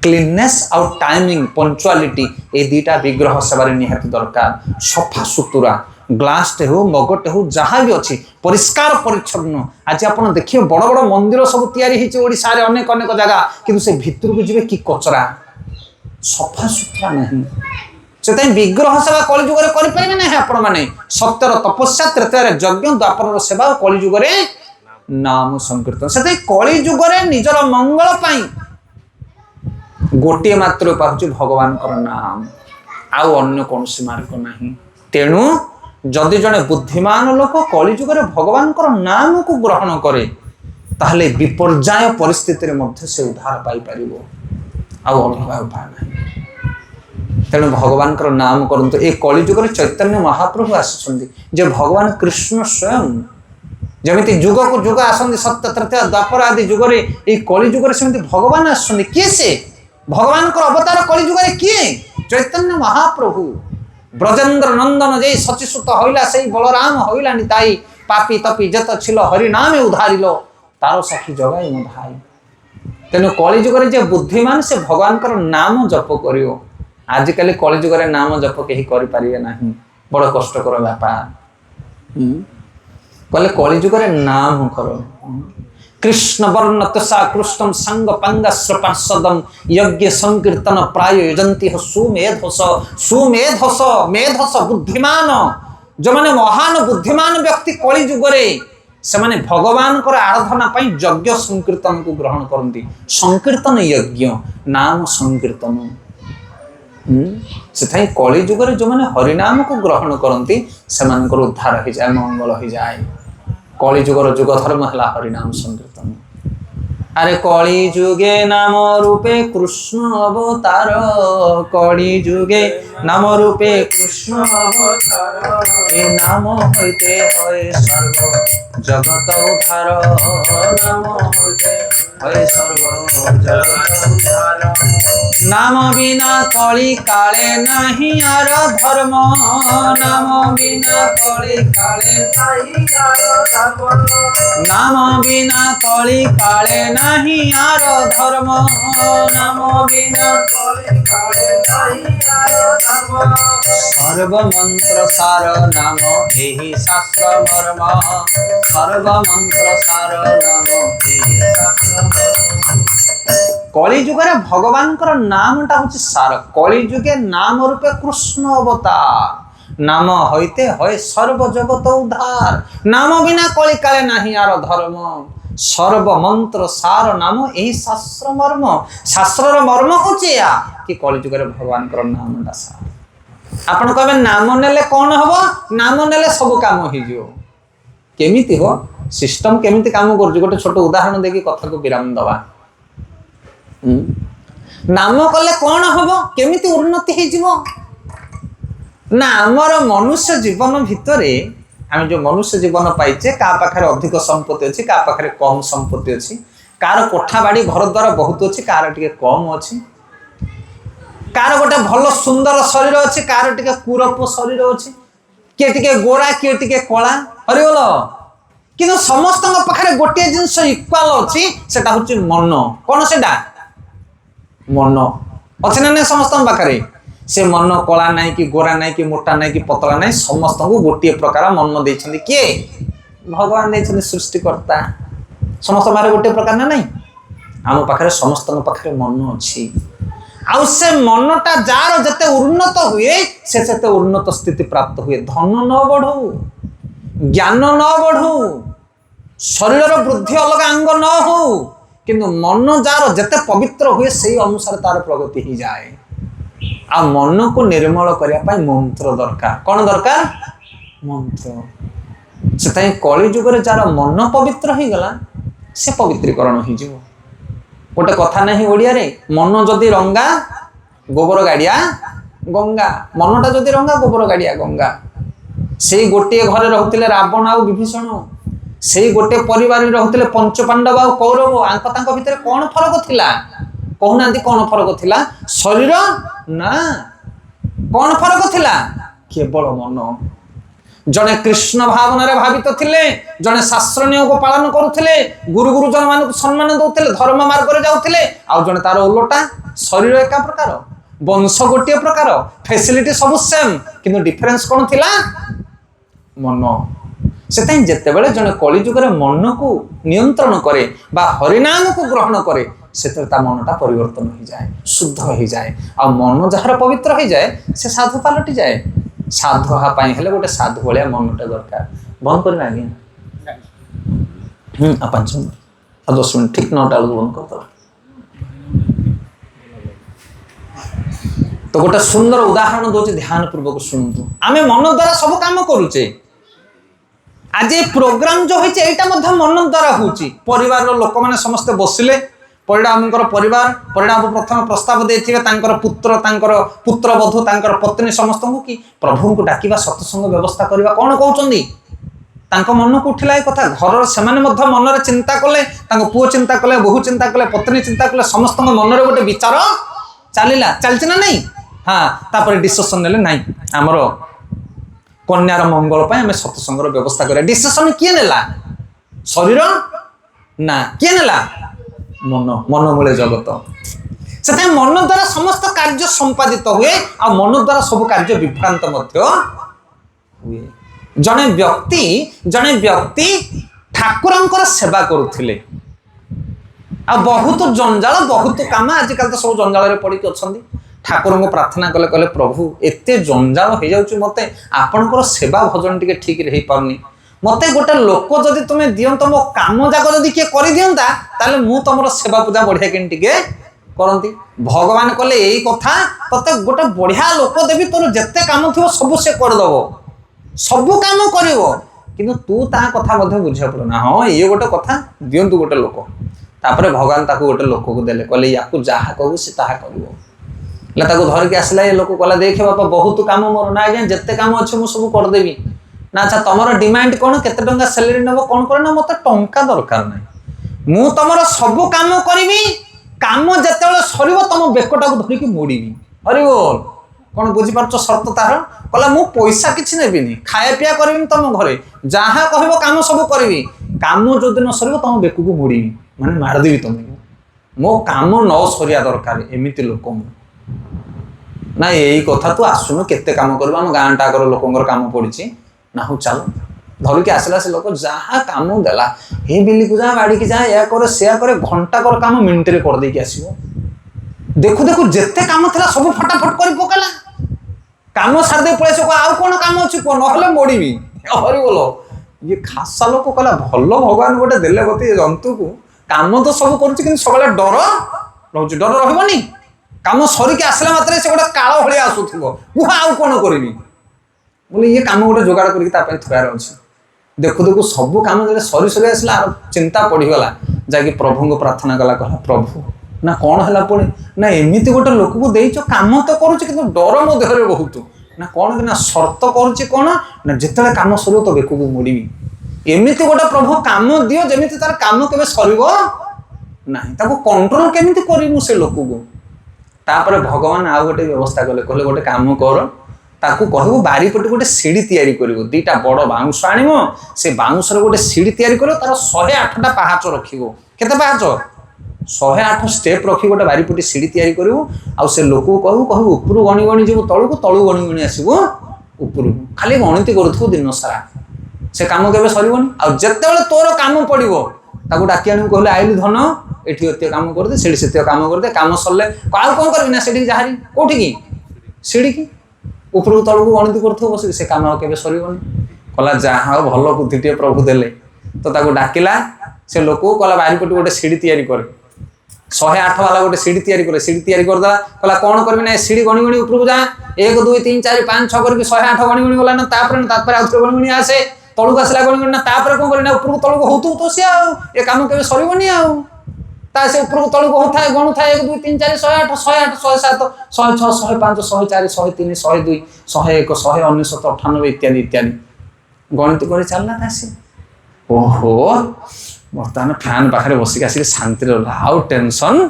क्लीननेस आउ टाइमिंग पंक्चुअलिटी ए दीटा विग्रह सेवारे निहाती दरकार सफा सुतुरा ग्लासटे हो मगटे हो जहाँ भी अच्छी परिष्कार परिच्छन्न आज आप देखिए बड़ बड़ मंदिर सब तैयारी ओडिशा रे अनेक अनेक जगह किंतु से भितर को जीवे कि कचरा सफा सुतरा नहीं से विग्रह सेवा कलिजुगे करें ना आपण मैंने सत्यर तपस्या त्रेतयार यज्ञ द्वापर सेवा कलिजुगे नाम संकीर्तन से कलिजुगे निजर मंगल पाई गोटे मात्र उपाय भगवान नाम आउ अन्य कौन मार्ग नहीं तेणु जदि जड़े बुद्धिमान लोक कलिजुगे भगवान नाम को ग्रहण करे ताहले विपर्याय परिस्थिति से उद्धार पाई पारिबो आउ अलग उपाय नहीं तेणु भगवान नाम करंतु ए कलिजुगे चैतन्य महाप्रभु आसुछंती जे भगवान कृष्ण स्वयं जमिति जुग को जुग आसंती सत्य तृतीय द्वापर आदि जुगरे ए कलिजुगे सेमति भगवान आसुछंती किए से भगवान अवतार कलिजुगे किए चैतन्य महाप्रभु ब्रजेन्द्र नंदन जे सचिसुत हईला से बलराम हईला निताई पापी तपी जत छिल हरि नामे उधारिलो तारो साखी जगाई मो भाई तेणु कलिजुगे जे बुद्धिमान से भगवान नाम जप करियो आजिकल कलिजुगे नाम जप कहीं करें ना बड़ कष्टकर व्यापार कहले कलिजुगे नाम कर कृष्ण वर्ण तुषा कृष्ण संग पंगस्रपार्षदम यज्ञ संकीर्तन प्राय यजंती सुमेधस सुमेधस मेधस बुद्धिमान जो माने महान बुद्धिमान व्यक्ति कलिजुगे से माने भगवान आराधना पाई यज्ञ संकीर्तन को ग्रहण करती संकीर्तन यज्ञ नाम संकीर्तन से कलिजुगे जो मैंने हरिनाम को ग्रहण करती से उद्धार हो जाए मंगल हो जाए कलिजुगर जुग धर्म है हरिनाम संकीर्तन अरे कलिजुगे नाम रूपे कृष्ण अवतार कलिजुगे नाम रूपे कृष्ण अवतार ए नाम होते होए सर्व जगत उद्धार नाम होते होए सर्व जगत उद्धार नाम बिना कली काले नहीं आर धर्म नाम बिना कली काले नहीं आर धर्म नाम बिना कली काले नहीं आर धर्म नाम बिना कली काले नहीं आर धर्म सर्व मंत्र सार नाम एहि शास्त्र मर्म सर्व मंत्र सार नाम एहि शास्त्र मर्म कलिजुगे भगवान नामटा हूँ सार कलिजुगे नाम रूपे कृष्ण अवतार नाम होते होय सर्व जगत उद्धार नाम बिना कली काले नहीं आर धर्म सर्व मंत्र सार नाम यही शास्त्र मर्म शास्त्र मर्म हूँ कि कलिजुगे भगवान नामटा सार आपण कहे नाम नेले कौन हम नाम नेले सब काम हो केमिति हो सिस्टम केमिति काम कर गोटे छोट उदाहरण देखिए कथा को विराम दवा नाम कले कौन हम केमिति उन्नति हो ना आमर मनुष्य जीवन भितर आम जो मनुष्य जीवन पाइचे का पाखे अधिक संपत्ति अच्छी का पाखे कम संपत्ति अच्छी कार कोठा बाड़ी घर द्वार बहुत अच्छी कार टे कम अच्छी कार गोटे भल सुंदर शरीर अच्छी कार टे कुरप शरीर अच्छी किए टे गोरा किए टे कला हरिबोल कि समस्त पाखे गोटे जिनस इक्वाल अच्छी से मन कौन से मन अच्छे ना समस्त पाखे से मन कला ना कि गोरा ना कि मोटा ना कि पतला ना समस्त को गोटे प्रकार मन देते किए भगवान देते सृष्टिकर्ता समस्त बाहर गोटे प्रकार ना नहीं आम पाखे समस्त पाखे मन अच्छी आउ से मनटा जार जते उन्नत हुए से उन्नत स्थिति प्राप्त हुए धन न बढ़ू ज्ञान न बढ़ू शरीर वृद्धि अलग अंग न हो किंतु मन जार जते पवित्र हुए से अनुसार तार प्रगति ही जाए आ मन को निर्मल करने मंत्र दरकार कौन दरकार मंत्र से कलिजुगे जार मन पवित्र हो गला से पवित्रीकरण हो जीवो। गोटे कथा नहीं ओडिया रे, मन जदि रंगा गोबर गाड़िया गंगा, मनटा जदि रंगा गोबर गाड़िया गंगा। से गोटे घरे रहते रावण आउ विभीषण, से गोटे परिवार रहते पंचपांडव आउ कौरव, आंक भितर कौन फरक थिला कहूना, कौन फरक थिला? शरीर ना, कौन फरक थिला? केवल मन। जड़े कृष्ण भावना भावित थिले, जड़े शास्त्र नियम को पालन करुथिले, गुरु गुरुजन मान सम्मान दौले, धर्म मार्ग रे जाउथिले, आ जड़े तार उलटा, शरीर एका प्रकार, वंश गोटे प्रकार, फैसिलिटी सब सेम, किंतु डिफरेंस कौन थिला? मन। से जेतेबेले जड़े कली जुगरे मन को नियंत्रण करे बा हरिनाम को ग्रहण करे, से मनटा परिवर्तन हो जाए, शुद्ध हो जाए, आ मन जार पवित्र हो जाए, से साधु पलटि जाए। साधु हाँपाई हेले गोटे साधु भाया मनटा दरकार। बंद कर आज्ञा, 5 मिनट 10 मिनट ठीक 9टा बेलू बंद कर। तो गोटे सुंदर उदाहरण दौर, ध्यान पूर्वक शुणु। आम मन द्वारा सब काम करुचे। आज ये प्रोग्राम जो होइछे एटा मध्य मन द्वारा होउची। परिवार लोक माने समस्त बसिले, परिणामकर परिवार परिणाम प्रथम प्रस्ताव देथिबे तांकर पुत्र बधू तांकर पत्नी समस्त को कि प्रभु को डाकिबा सत्संग व्यवस्था करबा। कोन कहउचंदी? तांको मन को उठिला ए कथा। घर से माने मध्य मन रे चिंता कले, तांको पुओ चिंता कले, बहु चिंता कले, पत्नी चिंता कले, समस्त मन रे गोटे विचार चलिला, चलछि ना नहीं? हां, तापर डिसिजन नेले नाही हमरो कन्यार मंगल पाए आम सत्संग व्यवस्था करिया। डिसिजन किए नेला? शरीर ना, किए नेला? मन। मन मूले जगत। से मन द्वारा समस्त कार्य संपादित हुए, आ मन द्वारा सब कार्य विभ्रांत मध्य हुए। जने व्यक्ति ठाकुरंकर सेवा करुथिले, आ बहुत जंजाल बहुत काम, आजिकल तो सब जंजाल रे पड़ी अछंदी। ठाकुर को प्रार्थना कले कले प्रभु एते जंजाल हो जाउची, मते आपनकर सेवा भजन टिके ठीक रही पारनी, मते गोटे लोक जदि तुमे दियंत, मो काम जाक जदि किए करि दियंता, ताले मु तमरो सेवा पूजा बढ़िया केन टिके करंती। भगवान कले एई कथा, तते गोटे बढ़िया लोक देबी, तोर जत्ते काम थिवो सब से कर दबो, सब काम करिवो, किंतु तू ता कथा मध्ये बुझिया पड़ना। हां ये गोटे कथा दियंतु गोटे लोक, तापरे भगवान ताको गोटे लोक को देले, कले याकू जाहा कहू से ताहा करिवो। ला ताको धर के आसला, ये लोक कला देखे बापा बहुत काम मोर ना, आज्ञा जत्ते काम अछि मु सब कर देबी ना। अच्छा तमरो डिमांड कोन, केते टंका सैलरी नबो, कोन करे ना? मते टंका दरकार नै, मु तमरो सब काम करबी, काम जतेबेले सरिबो तम बेकटा को धरि के मोड़ीबी। हरि बोल। कोन बुझी पारछो शर्त तार? कला मु पैसा किछि नेबिनी, खाया पिया करबिनी तम घरे, जहा कहबो काम सब करबी, काम जो दिन सरिबो तम बेकु को मोड़ीबी, माने मार देबी तुमको। मो काम न सरिया दरकार, एमिति लोक ना। यही कथा तू आसुनु, केते काम करबा, हम गां टाकर लोकंगर काम पड़िछि ना। हो चल धर के आसला, से लोक जहा काम देला, हे बिल्ली को जा, बाड़ी की जा, या करे से करे, घंटा कर काम मिनिट रे कर दे के आसीबो। देखु देखु जेते काम थिला सब फटाफट कर पकला, काम सार दे पळेसो को आउ कोन काम अछि को, नहले मोड़ीबी। हरि बोलो। ये खासा लोक कला भलो, भगवान गोटे देले गति जंतु को काम तो सब करूछि, किंतु सबले डर रहउछि। डर रहबनी, काम सरी के आसला मात्रे से गोटे काळ भलिया आसुथिबो, मु आउ कोन करबी बोले, ये काम गोटे जोगाड़ करके तापे थुआर अछि। देखु देखु सब काम जले सरी सरी आसला, चिंता पड़ी गला, जाके प्रभु को प्रार्थना कला, कहला प्रभु ना कौन हला पड़े ना, एमिति गोटे लोक को देइचो, काम तो करूछि किंतु डर मो देहरे बहुत ना, कौन कि ना शर्त करूछि कोन ना, जेतेले काम सरियो तो बेकु को मोड़ीबी। एमिति गोटे प्रभु काम दियो जेमिति तार काम केबे सरिबो नाही, ताको कंट्रोल केमिति करिमु से लोक को। तापर भगवान आ गोटे व्यवस्था कले, कहले गोटे काम कर, ताकू कहबो बारीपटे गोटे सीढ़ी तैयारी करिवो, दीटा बड़ बाउंस आनिमो, से बाउंस रे गोटे सीढ़ी तैयारी करिवो, तार 108टा पहाच रखिवो। केते पहाच? 108 स्टेप रखी गोटे बारीपटे सीढ़ी तैयारी करिवो, आ से लोक को कहबो ऊपर गणी गणी जेबो तळु को, तळु गणी गणी आसीबो ऊपर, खाली गणित करथु दिन सारा, से काम केबे सरिवोनी। आ जेतेबेले तोर काम पड़िवो, ताकू डाकी आनी कहले आइलु धन, एठी एते काम कर दे, सेठी सेते काम कर दे, काम सरले काल कोन करबी ना, सेठी जाहारी कोठी की सीढ़ी की ऊपर तल को गणित करथो बस, से काम केबे सरिवोनी। कला जहा भल बुद्धिटे प्रभु देले, तो ताकू डाकिला, से लोक कला बारीपटे गोटे सीढ़ी तैयारी करे, 108 वाला गोटे सीढ़ी तैयारी करे, सीढ़ी तैयारी करदा, कला कोन करबी ना, सीढ़ी गणी गणी ऊपर को जा, 1 2 3 4 5 6 करके 108 गणी गणी गला ना, तापर आउथरे गणी गणी आसे, तलू आसला कौन ना तापर कौन करना ऊपर को तलू होतु तो सी ए काम केबे सरीबनी ता से ऊपर को तलू होता गणु था 1 2 3 4 108 108 107 106 105 104 103 102 101 199 98 इत्यादि इत्यादि गणित करे चलना था से ओहो बर्तमान फैन पाखे बसिक आसिक शांति आउ टेंशन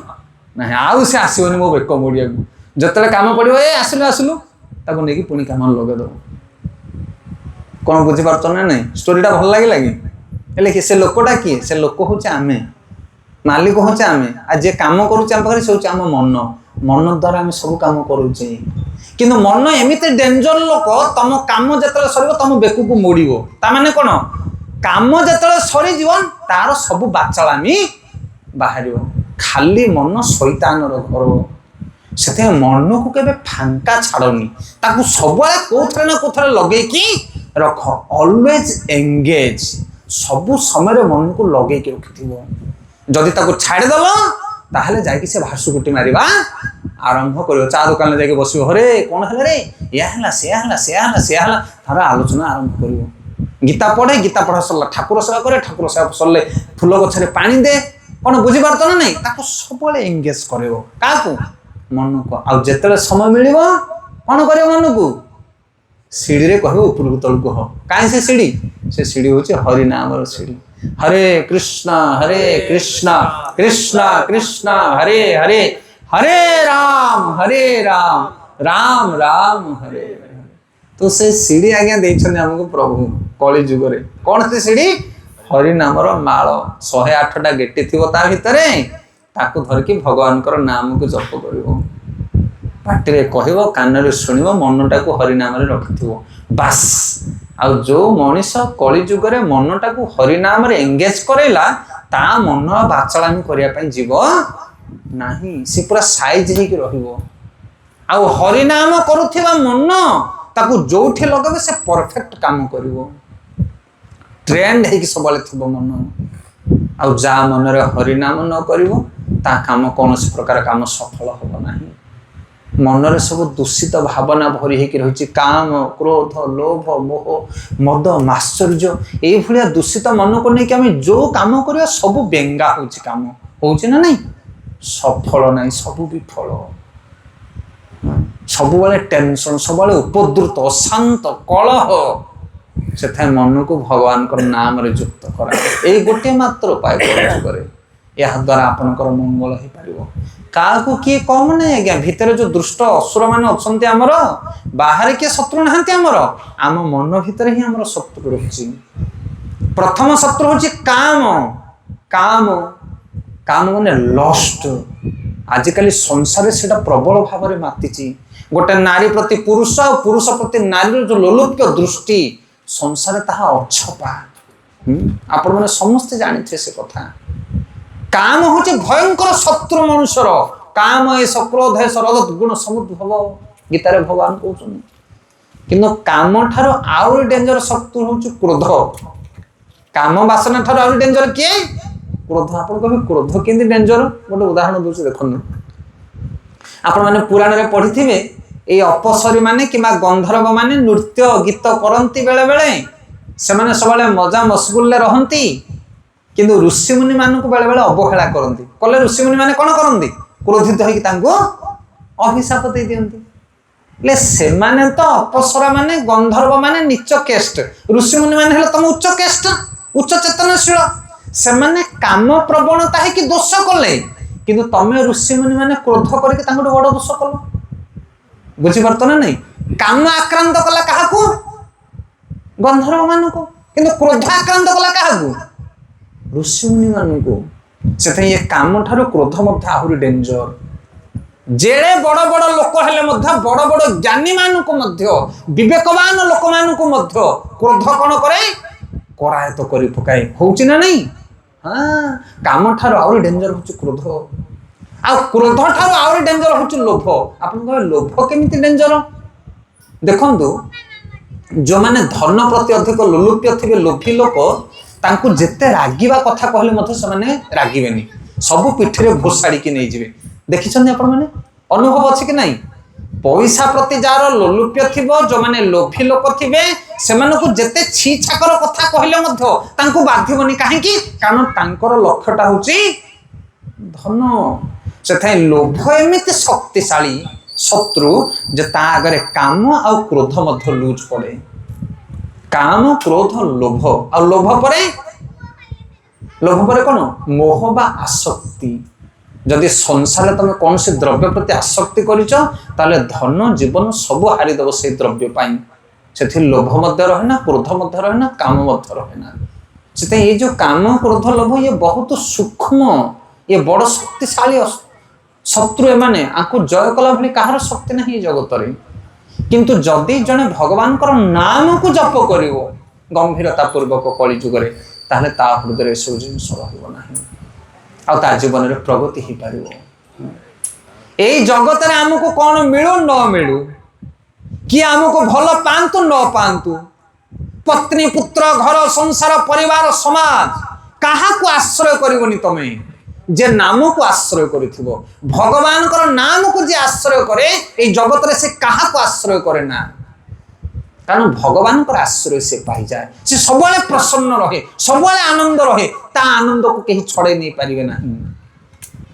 ना आउ से आसोनी मो बेक मोड़िया जिते काम पड़ो ए आसलु आसलु ताको नहीं पुणी काम लगे दो कौन बुझीपार ना नहीं स्टोरीटा भल लगे कि से लोकटा किए से लोक हूँ आम मालिक हूँ आम आ जे काम करुचे से हूँ आम मन मन द्वारा आम सब काम करुचे किंतु मन एमती डेंजर लोक तुम काम जो सर तुम बेक को मोड़ ताने कौन काम जो सरी तार सब बाचालामी बाहर खाली मन शैतान घर से मन को केबे फांका छाड़नी ताकू सब कौन ना कौन लगे रख ऑलवेज एंगेज सब समय मन को लगे रखि जदि ताकू छाड़देव ताहले जाके से भासुकुटी मारिबा आरंभ करियो चा दुकान जाके बसियो हरे कौन है रे या हला से हला से हला से हला थारा आलोचना आरंभ करियो गीता पढ़ा सरला ठाकुर सेवा करे ठाकुर सेवा सरले फूल गछरे पानी दे कौन बुझी पारत ना नहीं ताकू सबले एंगेज करियो काकू मन को आ जेतले समय मिलिबो कौन करियो मन को सीढ़ी रे कहबो ऊपर को तल को हो काई से सीढ़ी होची हरि नाम रो सीढ़ी हरे कृष्णा कृष्णा कृष्णा हरे हरे हरे राम राम राम हरे हरे तो से सीढ़ी आज्ञा देछन हमको प्रभु कली जुग रे कौन से सीढ़ी हरि नाम रो माळ 108टा गेटी थिबो ता भितरे ताकू धरकी भगवान कर नाम को जप करिवो पाटे कहब कान शुणव मनटा को हरिनाम रखिथो बास आ जो मनीष कली जुगे मनटा को हरिनाम एंगेज करेला ता मन बाचलामी करने जीव नहीं सी पूरा साइज हो हरिनाम करुवा मन ताकू जो लगे से परफेक्ट काम कर ट्रेंड है सब थो मन आ जा मन हरिनाम न कर काम कौन प्रकार काम सफल हम ना मनरे सब दूषित भावना भरी होकर रही काम क्रोध लोभ मोह मद माश्चर्य ये दूषित मन को लेकिन आम जो काम कर सब बेंगा हो काम हो नहीं सफल नहीं सब विफल सब टेंशन सब उपद्रुत अशांत कलह से मन को भगवान नाम रे युक्त करा ये गोटे मात्र उपाय करे या द्वारा आपनकर मंगल हो पार क्या किए कम नहीं आज्ञा भितर जो दुष्ट असुर मान अच्छा आमर बाहर किए शत्रु नहांती आमर आम मन भितर ही आमर शत्रु रही प्रथम शत्रु हूँ काम काम काम माने लस्ट आजिकल संसार से प्रबल भाव में माति गोटे नारी प्रति पुरुष और पुरुष प्रति नारी जो लोलुप्य दृष्टि संसार ताहा अछपा आपण मैंने समस्ते जानते से कथा काम हूँ भयंकर शत्रु मनुष्यर काम ए सक्रोध है सरद गुण समुद्भव गीतारे भगवान कहते किंतु काम ठार आउरी डेंजर शत्रु हूँ क्रोध काम बासना ठार आउरी डेंजर किए क्रोध आप क्रोध केमती डेंजर गोटे उदाहरण दूसरी देखो आपण मैंने पुराण में पढ़ी थे ये अपसरी माने कि गंधर्व माने नृत्य गीत करती बेले बेले से सब मजा मशगुल रहती किंतु ऋषिमुनि मान को बेले बेले अवहेला करती कले ऋषिमुनि माने कौन करती क्रोधित होकर अभिशाप दे दिखती से माने तो अपसरा माने गंधर्व माने नीच केस्ट ऋषिमुनि माने हेले तुम उच्च केस्ट उच्च चेतनशील से माने काम प्रवणता है कि दोष कले किंतु तमे ऋषिमुनि माने क्रोध करके बड़ दोष कल बुझीपारत ना नहीं काम आक्रांत कला क्या गंधर्व मान को किंतु क्रोध आक्रांत कला क्या ऋषिमुनि मान को से ये काम ठार क्रोध आहरी डेंजर जेड़े बड़ बड़ लोक हेले बड़ बड़ ज्ञानी मान को विवेकवान लोक मान को क्रोध कौन करे करायत कर पकाए हो ना नहीं हाँ काम ठार आहरी डेंजर हो क्रोध आ क्रोध ठार आहरी डेंजर हो लोभ आप लोभ केमिति डेंजर देखु जो मैंने धन प्रति अधिक लोलुप्य थे लोभी लोक तांकु जेते रागिबा कथा कहले मथे से रागिबेनी सब पिठरे भोसाड़ी की नहीं जिवे देखिछन आपण माने अनुभव अछि कि नहीं पैसा प्रति जार लोलुप्य थिबो जो माने लोभी लोक थिबे सेमानकु जेते छी छाकर कथा कहले मध्य तांकु बाध्यबनी काहे कि कारण तांकर लक्ष्यटा होची धन सेथाय लोभ एमिति शक्तिशाली शत्रु जे ता आगरे काम आ क्रोध मध्य लूज पड़े काम क्रोध लोभ आ लोभ परे कोन मोह बा आसक्ति जदि संसार तुम कौन से द्रव्य प्रति आसक्ति करिच ताले धन जीवन सब हारिदेव से द्रव्य पाई से लोभ मध्य रहे ना क्रोध मध्य रहे ना काम मध्य रहे ना से ये जो काम क्रोध लोभ ये बहुत सूक्ष्म ये बड़ शक्तिशाली शत्रु एमाने आंकु जय कला भली कहार शक्ति नहीं जगत रे किंतु जदि जने भगवान कर नाम को जप करिवो गंभीरता पूर्वक कली जुग रे ताले ता हृदय सब जिनिस रहिबो नाही आ ता जीवन रे प्रगति ही पारिबो एई जगत रे हमको कोन मिलु न मिलु कि हमको भल पांतु न पांतु पत्नी पुत्र घर संसार परिवार समाज कहा को आश्रय करिवनी तमे जे नाम को आश्रय करिथिबो भगवान कर नाम को जे आश्रय करे ए जगत रे से कहा को आश्रय करे ना कारण भगवान कर आश्रय से पाई जाए से सबले प्रसन्न रहे सबले आनंद रहे ता आनंद को केही छड़े नहीं पारिबे ना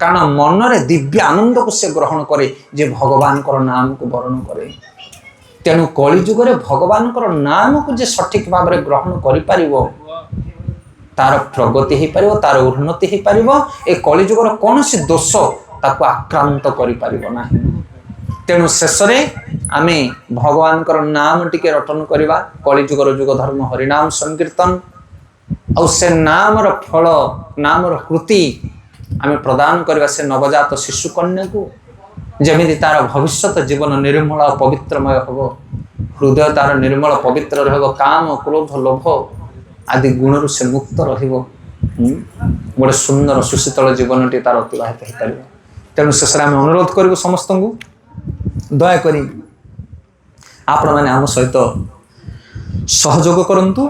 कारण मन रे दिव्य आनंद को से ग्रहण करे जे भगवान कर नाम को वर्ण करे तेणु कली जुग रे भगवान कर नाम को जे सठिक भाव रे ग्रहण करि पारिबो तार प्रगति ही पारिबो तार उन्नति ही पारिबो ए कली जुगर कौन सी दोष ताको आक्रांत करि पारिबो नाही तेणु शेष रे आमे भगवान कर नाम टिके रटन करबा कली जुगर जुग धर्म हरि नाम संकीर्तन और से नाम रो फल नाम रो कृति आमे प्रदान करबा से नवजात शिशु कन्या को जेमिति तार भविष्यत जीवन निर्मल और पवित्रमय होबो हृदय तार निर्मल पवित्र रहबो काम क्रोध लोभ आदि गुण से मुक्त रहिबो गोटे सुंदर सुशीतल जीवन टी तार अतिबाहित हो पार तेणु शेष आम अनुरोध करूँ समस्त को दयाकोरी आपण मैंने आम सहित सहयोग करंतु।